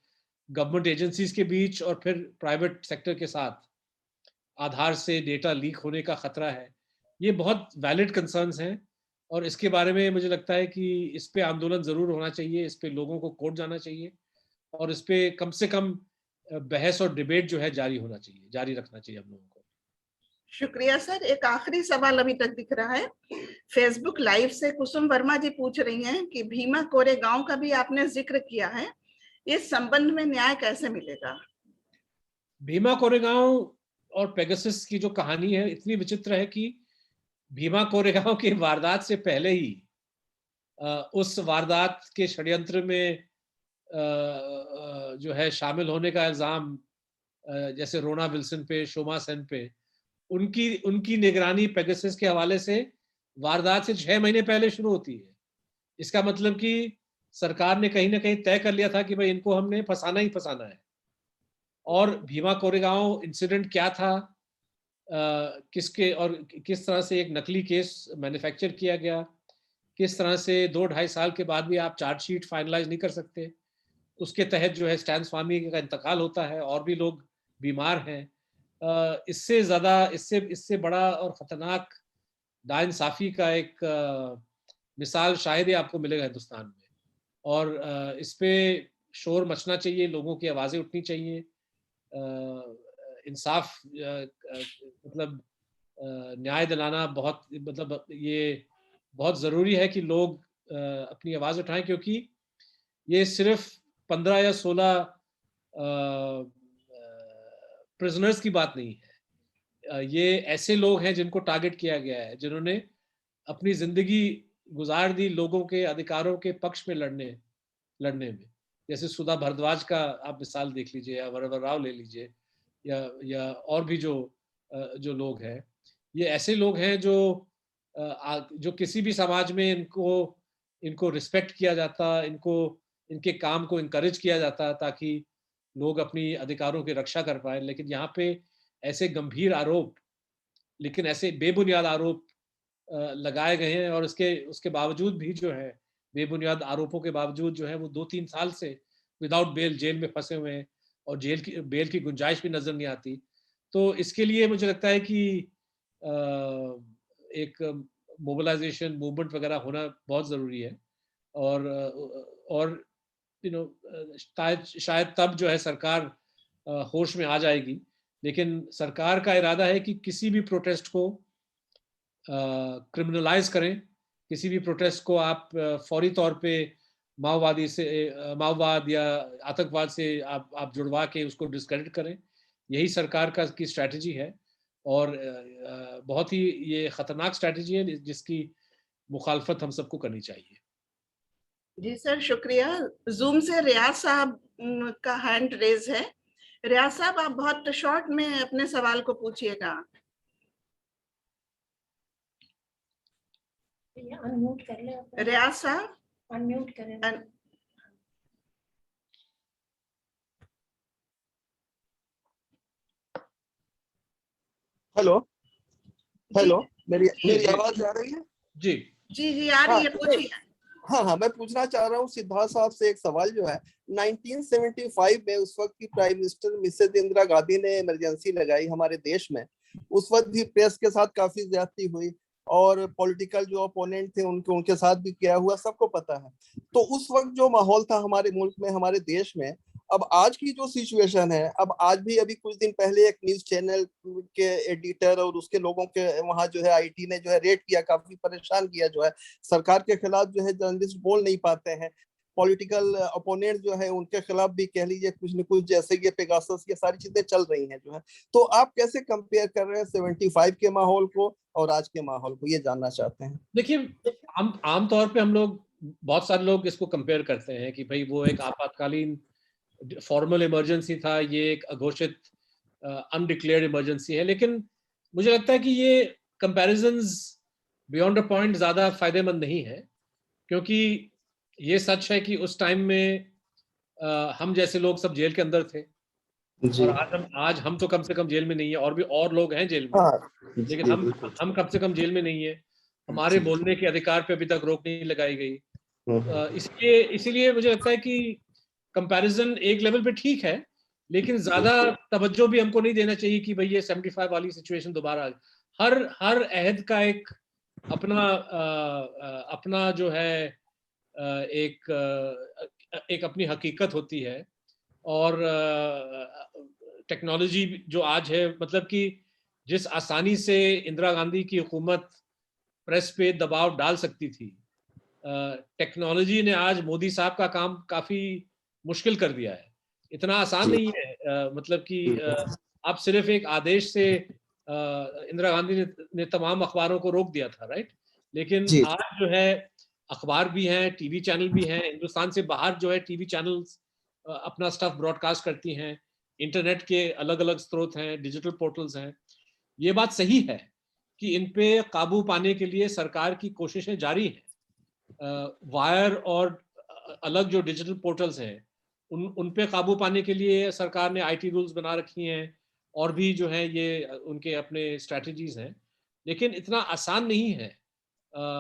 गवर्नमेंट एजेंसीज के बीच और फिर प्राइवेट सेक्टर के साथ आधार से डेटा लीक होने का खतरा है, ये बहुत वैलिड कंसर्न्स हैं। और इसके बारे में मुझे लगता है कि इस पे आंदोलन ज़रूर होना चाहिए, इस पे लोगों को कोर्ट जाना चाहिए और इस पे कम से कम बहस और डिबेट जो है जारी होना चाहिए, जारी रखना चाहिए हम लोगों को। शुक्रिया सर। एक आखिरी सवाल अभी तक दिख रहा है फेसबुक लाइव से। कुसुम वर्मा जी पूछ रही हैं कि भीमा कोरेगांव का भी आपने जिक्र किया है, इस संबंध में न्याय कैसे मिलेगा? भीमा कोरेगांव और पेगासस की जो कहानी है इतनी विचित्र है कि भीमा कोरेगांव की वारदात से पहले ही उस वारदात के षड्यंत्र में जो है शामिल होने का इल्जाम जैसे रोना विल्सन पे, शोमा सेन पे, उनकी निगरानी पेगासस के हवाले से वारदात से 6 महीने पहले शुरू होती है। इसका मतलब कि सरकार ने कहीं ना कहीं तय कर लिया था कि भाई इनको हमने फंसाना ही फंसाना है। और भीमा कोरेगांव इंसिडेंट क्या था, किसके और किस तरह से एक नकली केस मैन्युफैक्चर किया गया, किस तरह से 2-2.5 साल के बाद भी आप चार्जशीट फाइनलाइज नहीं कर सकते, उसके तहत जो है स्टैन स्वामी का इंतकाल होता है और भी लोग बीमार हैं। इससे ज़्यादा इससे बड़ा और ख़तरनाक नाइंसाफ़ी का एक मिसाल शायद ही आपको मिलेगा हिंदुस्तान में। और इस पे शोर मचना चाहिए, लोगों की आवाज़ें उठनी चाहिए। इंसाफ मतलब न्याय दिलाना बहुत मतलब ये बहुत ज़रूरी है कि लोग अपनी आवाज़ उठाएं, क्योंकि ये सिर्फ 15 या 16 प्रिजनर्स की बात नहीं है। ये ऐसे लोग हैं जिनको टारगेट किया गया है, जिन्होंने अपनी ज़िंदगी गुजार दी लोगों के अधिकारों के पक्ष में लड़ने में। जैसे सुधा भारद्वाज का आप मिसाल देख लीजिए, या वरवर राव ले लीजिए, या और भी जो लोग हैं। ये ऐसे लोग हैं जो किसी भी समाज में इनको रिस्पेक्ट किया जाता, इनके काम को इनकरेज किया जाता ताकि लोग अपनी अधिकारों की रक्षा कर पाए। लेकिन यहाँ पे ऐसे गंभीर आरोप, लेकिन ऐसे बेबुनियाद आरोप लगाए गए हैं, और उसके बावजूद भी जो है, बेबुनियाद आरोपों के बावजूद जो है वो 2-3 साल से विदाउट बेल जेल में फंसे हुए हैं और बेल की गुंजाइश भी नजर नहीं आती। तो इसके लिए मुझे लगता है कि एक मोबिलाइजेशन मूवमेंट वगैरह होना बहुत ज़रूरी है। और शायद तब जो है सरकार होश में आ जाएगी। लेकिन सरकार का इरादा है कि किसी भी प्रोटेस्ट को क्रिमिनलाइज करें, किसी भी प्रोटेस्ट को आप फौरी तौर पे माओवाद या आतंकवाद से आप जुड़वा के उसको डिस्क्रेडिट करें। यही सरकार की स्ट्रैटेजी है, और बहुत ही ये खतरनाक स्ट्रैटेजी है जिसकी मुखालफत हम सबको करनी चाहिए। जी सर, शुक्रिया। जूम से रियाज साहब का हैंड रेज है। रियाज साहब, आप बहुत शॉर्ट में अपने सवाल को पूछिएगा। अनम्यूट कर ले रियाज साहब, अनम्यूट करें। हेलो हेलो, मेरी आवाज आ रही है? जी जी जी आ रही है, पूछिए। हाँ, मैं पूछना चाह रहा हूँ सिद्धार्थ साहब से एक सवाल जो है 1975 में उस वक्त की prime minister Mrs Indira Gandhi ने इमरजेंसी लगाई हमारे देश में। उस वक्त भी प्रेस के साथ काफी ज्यादती हुई और पॉलिटिकल जो अपोनेंट थे उनके साथ भी किया हुआ सबको पता है। तो उस वक्त जो माहौल था हमारे मुल्क में, हमारे देश में, अब आज की जो सिचुएशन है, अब आज भी अभी कुछ दिन पहले एक न्यूज चैनल के एडिटर और उसके लोगों के वहां जो है आईटी ने जो है रेड किया, काफी परेशान किया, जो है सरकार के खिलाफ जो है जर्नलिस्ट बोल नहीं पाते हैं। पॉलिटिकल अपोनेंट जो है उनके खिलाफ भी कह लीजिए कुछ न कुछ, जैसे ये पेगासस, ये सारी चीजें चल रही हैं जो है। तो आप कैसे कंपेयर कर रहे हैं 75 के माहौल को और आज के माहौल को, ये जानना चाहते हैं। देखिए, आमतौर पे हम लोग, बहुत सारे लोग इसको कंपेयर करते हैं कि भाई वो एक आपातकालीन फॉर्मल इमरजेंसी था, ये एक अघोषित अनडिक्लेयर्ड इमरजेंसी है। लेकिन मुझे लगता है कि ये कंपैरिजंस बियॉन्ड अ पॉइंट ज़्यादा फायदेमंद नहीं है, क्योंकि ये सच है कि उस टाइम में हम जैसे लोग सब जेल के अंदर थे, और आज हम तो कम से कम जेल में नहीं है, और भी और लोग हैं जेल में, लेकिन हम कम से कम जेल में नहीं है। हमारे बोलने के अधिकार पे अभी तक रोक नहीं लगाई गई। इसीलिए मुझे लगता है कि कंपैरिजन एक लेवल पे ठीक है, लेकिन ज्यादा तवज्जो भी हमको नहीं देना चाहिए कि भाई ये 75 वाली सिचुएशन दोबारा। हर अहद का एक अपना जो है एक अपनी हकीकत होती है। और टेक्नोलॉजी जो आज है, मतलब कि जिस आसानी से इंदिरा गांधी की हुकूमत प्रेस पे दबाव डाल सकती थी, टेक्नोलॉजी ने आज मोदी साहब का काम काफी मुश्किल कर दिया है। इतना आसान नहीं है, मतलब कि आप सिर्फ एक आदेश से इंदिरा गांधी ने तमाम अखबारों को रोक दिया था, राइट? लेकिन आज जो है अखबार भी हैं, टीवी चैनल भी हैं, हिंदुस्तान से बाहर जो है टीवी चैनल्स अपना स्टफ ब्रॉडकास्ट करती हैं, इंटरनेट के अलग अलग स्रोत हैं, डिजिटल पोर्टल्स हैं। ये बात सही है कि इन पे काबू पाने के लिए सरकार की कोशिशें जारी हैं। वायर और अलग जो डिजिटल पोर्टल्स हैं उन पे काबू पाने के लिए सरकार ने आईटी रूल्स बना रखी हैं, और भी जो है ये उनके अपने स्ट्रैटेजीज हैं। लेकिन इतना आसान नहीं है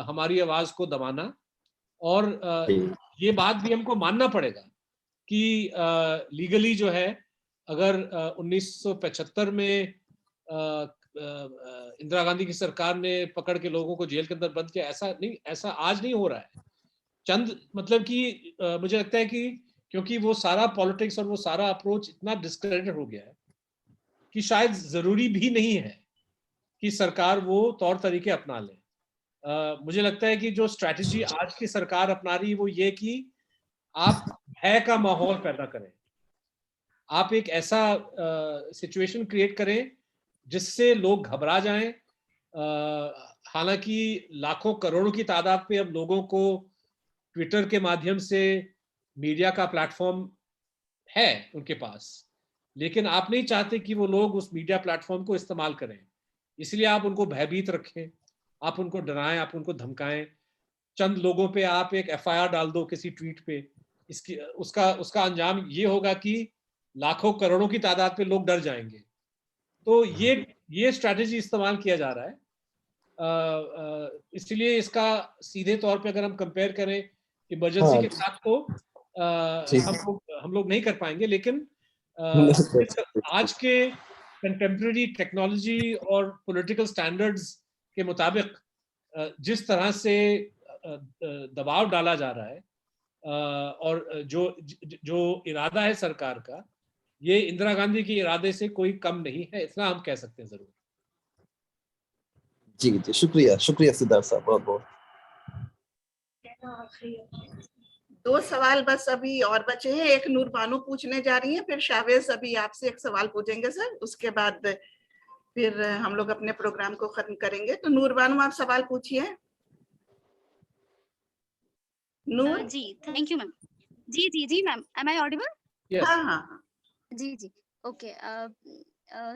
हमारी आवाज को दबाना, और ये बात भी हमको मानना पड़ेगा कि लीगली जो है, अगर 1975 में इंदिरा गांधी की सरकार ने पकड़ के लोगों को जेल के अंदर बंद किया, ऐसा आज नहीं हो रहा है। चंद, मतलब कि मुझे लगता है कि क्योंकि वो सारा पॉलिटिक्स और वो सारा अप्रोच इतना डिस्क्रेडिट हो गया है कि शायद जरूरी भी नहीं है कि सरकार वो तौर तरीके अपना ले। मुझे लगता है कि जो स्ट्रैटेजी आज की सरकार अपना रही है वो ये कि आप भय का माहौल पैदा करें, आप एक ऐसा सिचुएशन क्रिएट करें जिससे लोग घबरा जाएं। हालांकि लाखों करोड़ों की तादाद पे अब लोगों को ट्विटर के माध्यम से मीडिया का प्लेटफॉर्म है उनके पास, लेकिन आप नहीं चाहते कि वो लोग उस मीडिया प्लेटफॉर्म को इस्तेमाल करें, इसलिए आप उनको भयभीत रखें, आप उनको डराएं, आप उनको धमकाएं। चंद लोगों पे आप एक एफआईआर डाल दो किसी ट्वीट पे, उसका अंजाम ये होगा कि लाखों करोड़ों की तादाद पे लोग डर जाएंगे। तो ये स्ट्रैटेजी इस्तेमाल किया जा रहा है। इसलिए इसका सीधे तौर पे अगर हम कंपेयर करें इमरजेंसी के साथ तो हम लोग नहीं कर पाएंगे, लेकिन आज के कंटेम्प्रेरी टेक्नोलॉजी और पॉलिटिकल स्टैंडर्ड्स के मुताबिक जिस तरह से दबाव डाला जा रहा है, और जो इरादा है सरकार का, ये इंदिरा गांधी के इरादे से कोई कम नहीं है, इतना हम कह सकते हैं जरूर। जी, शुक्रिया सिद्धार्थ साहब, बहुत बहुत। 2 सवाल बस अभी और बचे हैं। एक नूर बानो पूछने जा रही है, फिर शावेज अभी आपसे एक सवाल पूछेंगे सर, उसके बाद फिर हम लोग अपने प्रोग्राम को खत्म करेंगे। तो नूर बानो, आप सवाल पूछिए। Noor ji, thank you ma'am. जी मैम, एम आई ऑडिबल? हाँ। जी, ओके।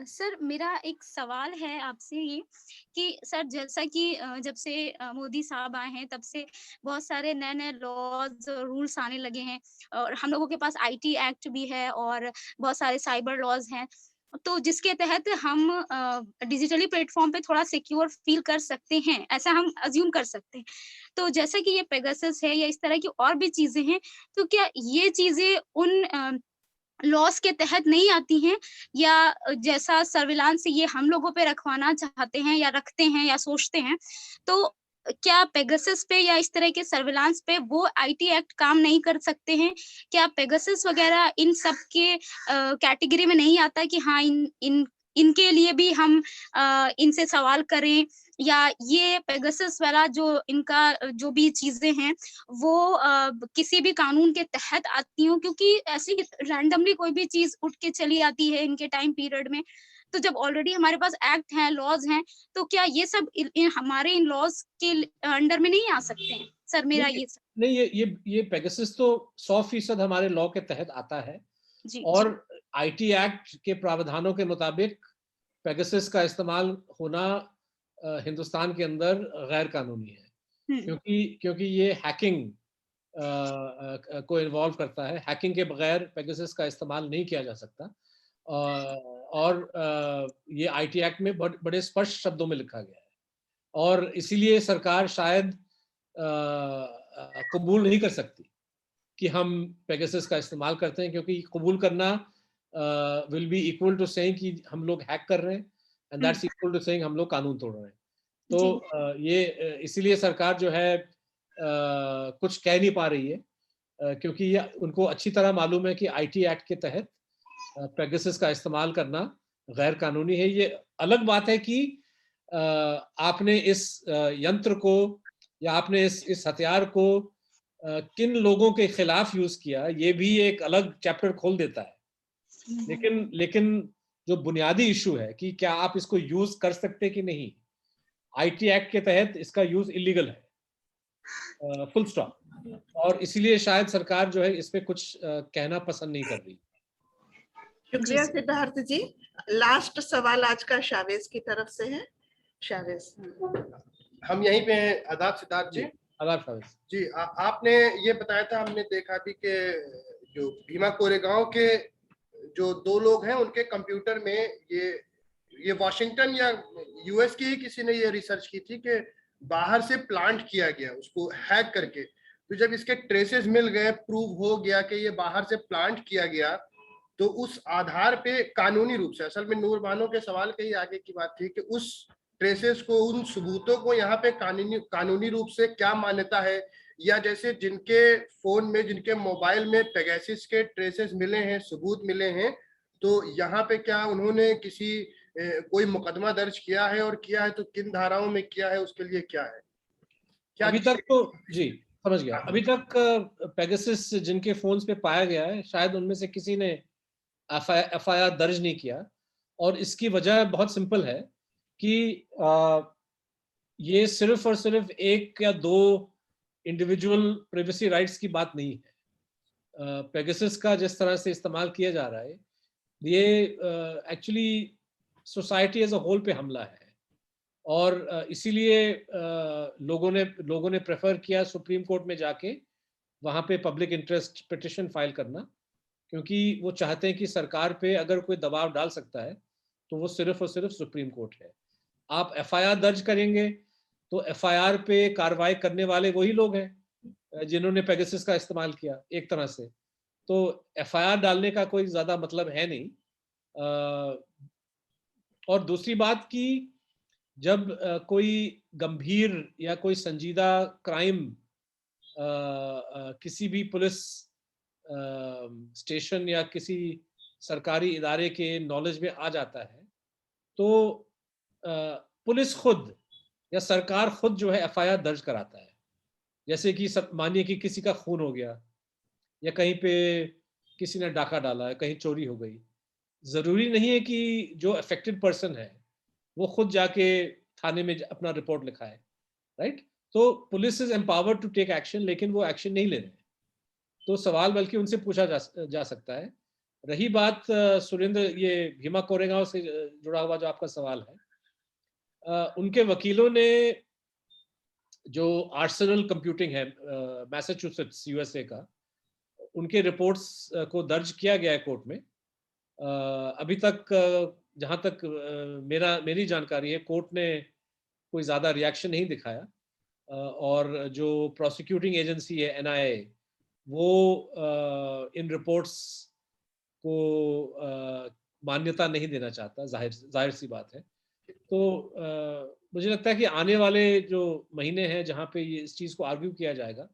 सर, मेरा एक सवाल है आपसे ये कि सर, जैसा कि जब से मोदी साहब आए हैं तब से बहुत सारे नए लॉज और रूल्स आने लगे हैं, और हम लोगों के पास आईटी एक्ट भी है और बहुत सारे साइबर लॉज हैं, तो जिसके तहत हम डिजिटली प्लेटफॉर्म पे थोड़ा सिक्योर फील कर सकते हैं, ऐसा हम अज्यूम कर सकते हैं। तो जैसा कि ये पेगासस है या इस तरह की और भी चीजें हैं, तो क्या ये चीजें उन लॉस के तहत नहीं आती हैं, या जैसा सर्विलांस ये हम लोगों पे रखवाना चाहते हैं या रखते हैं या सोचते हैं, तो क्या पेगासस पे या इस तरह के सर्विलांस पे वो आईटी एक्ट काम नहीं कर सकते हैं? क्या पेगासस वगैरह इन सब के कैटेगरी में नहीं आता कि हाँ, इन इनके लिए भी हम इनसे सवाल करें, या ये पेगासस वाला जो इनका जो भी चीजें हैं वो किसी भी कानून के तहत आती हूँ, क्योंकि ऐसी रैंडमली कोई भी चीज उठ के चली आती है इनके टाइम पीरियड में। तो जब ऑलरेडी हमारे पास एक्ट हैं, लॉज हैं, तो क्या ये सब हमारे इन लॉज के अंडर में नहीं आ सकते हैं? सर मेरा नहीं, ये नहीं, ये पेगासस तो 100% हमारे लॉ के तहत आता है। जी और आईटी एक्ट के प्रावधानों के मुताबिक पेगासस का इस्तेमाल होना हिंदुस्तान के अंदर गैर कानूनी है, क्योंकि ये हैकिंग को इन्वॉल्व करता है। हैकिंग के बगैर पेगासस का इस्तेमाल नहीं किया जा सकता। और ये आईटी एक्ट में बड़े स्पष्ट शब्दों में लिखा गया है, और इसीलिए सरकार शायद कबूल नहीं कर सकती कि हम पेगासस का इस्तेमाल करते हैं, क्योंकि कबूल करना will be equal to saying कि हम लोग हैक कर रहे हैं, and that's equal to saying हम लोग कानून तोड़ रहे हैं। तो ये इसीलिए सरकार जो है कुछ कह नहीं पा रही है, क्योंकि ये उनको अच्छी तरह मालूम है कि आईटी एक्ट के तहत पेगासस का इस्तेमाल करना गैर कानूनी है। ये अलग बात है कि आपने इस यंत्र को या आपने इस हथियार को किन लोगों के खिलाफ यूज किया, ये भी एक अलग चैप्टर खोल देता है। लेकिन जो बुनियादी इशू है कि क्या आप इसको यूज कर सकते कि नहीं, आईटी एक्ट के तहत इसका यूज इलीगल है, फुल स्टॉप। और इसीलिए शायद सरकार जो है इस पे कुछ कहना पसंद नहीं कर रही। शुक्रिया सिद्धार्थ जी। लास्ट सवाल आज का शावेज की तरफ से है। शावेज, हम यहीं पे हैं। आदाब सिद्धार्थ जी। आदाब शावेज जी। आपने ये बताया था, हमने देखा भी कि जो भीमा कोरेगांव के जो 2 लोग हैं उनके कंप्यूटर में ये वाशिंगटन या यूएस की ही किसी ने ये रिसर्च की थी कि बाहर से प्लांट किया गया उसको हैक करके। तो जब इसके ट्रेसेस मिल गए, प्रूव हो गया कि ये बाहर से प्लांट किया गया, तो उस आधार पे कानूनी रूप से, असल में नूर बानो के सवाल के ही आगे की बात थी कि उस ट्रेसेस को, उन सबूतों को यहाँ पे कानूनी रूप से क्या मान्यता है, या जैसे जिनके फोन में, जिनके मोबाइल में पेगासस के ट्रेसेस मिले हैं, सबूत मिले हैं, तो यहाँ पे क्या उन्होंने कोई मुकदमा दर्ज किया है, और किया है तो किन धाराओं में किया है, उसके लिए क्या है? क्या अभी तक तो जी समझ गया। अभी तक पेगासस जिनके फोन्स पे पाया गया है, शायद उनमें से किसी ने एफआईआर दर्ज नहीं किया। और इसकी वजह बहुत सिंपल है कि ये सिर्फ और सिर्फ 1 या 2 इंडिविजुअल प्राइवेसी राइट्स की बात नहीं है। पेगासस का जिस तरह से इस्तेमाल किया जा रहा है, ये actually society as a whole पे हमला है। और इसीलिए लोगों ने प्रेफर किया सुप्रीम कोर्ट में जाके वहाँ पे पब्लिक इंटरेस्ट पिटिशन फाइल करना, क्योंकि वो चाहते हैं कि सरकार पे अगर कोई दबाव डाल सकता है तो वो सिर्फ और सिर्फ सुप्रीम कोर्ट है। आप एफआईआर दर्ज करेंगे तो एफआईआर पे कार्रवाई करने वाले वही लोग हैं जिन्होंने पेगासस का इस्तेमाल किया एक तरह से। तो एफआईआर डालने का कोई ज़्यादा मतलब है नहीं। और दूसरी बात कि जब कोई गंभीर या कोई संजीदा क्राइम किसी भी पुलिस स्टेशन या किसी सरकारी इदारे के नॉलेज में आ जाता है, तो पुलिस खुद या सरकार खुद जो है एफआईआर दर्ज कराता है। जैसे कि मानिए कि किसी का खून हो गया, या कहीं पे किसी ने डाका डाला है, कहीं चोरी हो गई, ज़रूरी नहीं है कि जो अफेक्टेड पर्सन है वो खुद जाके थाने में अपना रिपोर्ट लिखाए, राइट? तो police is empowered to take action, लेकिन वो एक्शन नहीं ले रहे। तो सवाल बल्कि उनसे पूछा जा सकता है। रही बात सुरेंद्र, ये भीमा कोरेगांव से जुड़ा हुआ जो आपका सवाल है, उनके वकीलों ने जो आर्सेनल कंप्यूटिंग है मैसाचुसेट्स यूएसए का, उनके रिपोर्ट्स को दर्ज किया गया है कोर्ट में। अभी तक जहां तक मेरी जानकारी है, कोर्ट ने कोई ज़्यादा रिएक्शन नहीं दिखाया। और जो प्रोसिक्यूटिंग एजेंसी है एनआईए, वो इन रिपोर्ट्स को मान्यता नहीं देना चाहता, जाहिर सी बात है। तो मुझे लगता है कि आने वाले जो महीने हैं जहाँ पे ये इस चीज़ को आर्ग्यू किया जाएगा,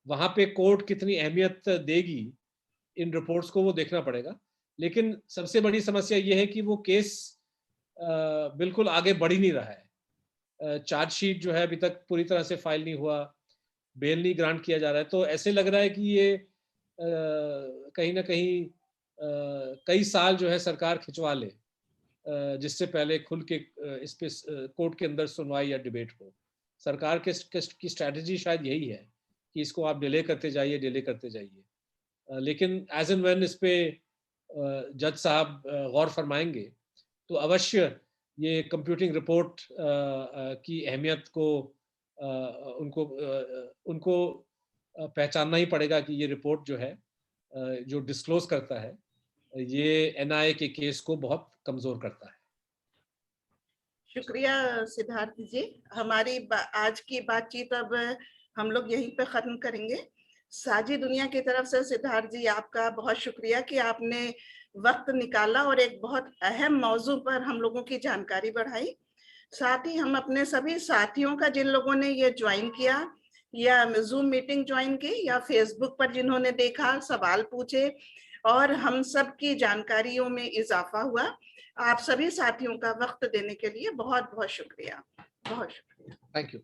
वहाँ पे कोर्ट कितनी अहमियत देगी इन रिपोर्ट्स को, वो देखना पड़ेगा। लेकिन सबसे बड़ी समस्या ये है कि वो केस बिल्कुल आगे बढ़ ही नहीं रहा है। चार्जशीट जो है अभी तक पूरी तरह से फाइल नहीं हुआ, बेल नहीं ग्रांट किया जा रहा है। तो ऐसे लग रहा है कि ये कहीं ना कहीं कई साल जो है सरकार खिंचवा ले, जिससे पहले खुल के इस पे कोर्ट के अंदर सुनवाई या डिबेट हो। सरकार की स्ट्रैटेजी शायद यही है कि इसको आप डिले करते जाइए, लेकिन एज एंड व्हेन इस पे जज साहब गौर फरमाएंगे तो अवश्य ये कंप्यूटिंग रिपोर्ट की अहमियत को उनको पहचानना ही पड़ेगा कि ये रिपोर्ट जो है जो डिस्क्लोज करता है ये एनआईए के केस को बहुत कमजोर करता है। शुक्रिया सिद्धार्थ जी। हमारी आज की बातचीत अब हम लोग यहीं पे खत्म करेंगे। साझी दुनिया की तरफ से सिद्धार्थ जी आपका बहुत शुक्रिया कि आपने वक्त निकाला और एक बहुत अहम मौजू पर हम लोगों की जानकारी बढ़ाई। साथ ही हम अपने सभी साथियों का, जिन लोगों ने ये ज्वाइन किया या जूम मीटिंग ज्वाइन की या फेसबुक पर जिन्होंने देखा, सवाल पूछे और हम सब की जानकारियों में इजाफा हुआ, आप सभी साथियों का वक्त देने के लिए बहुत बहुत शुक्रिया। बहुत शुक्रिया। Thank you.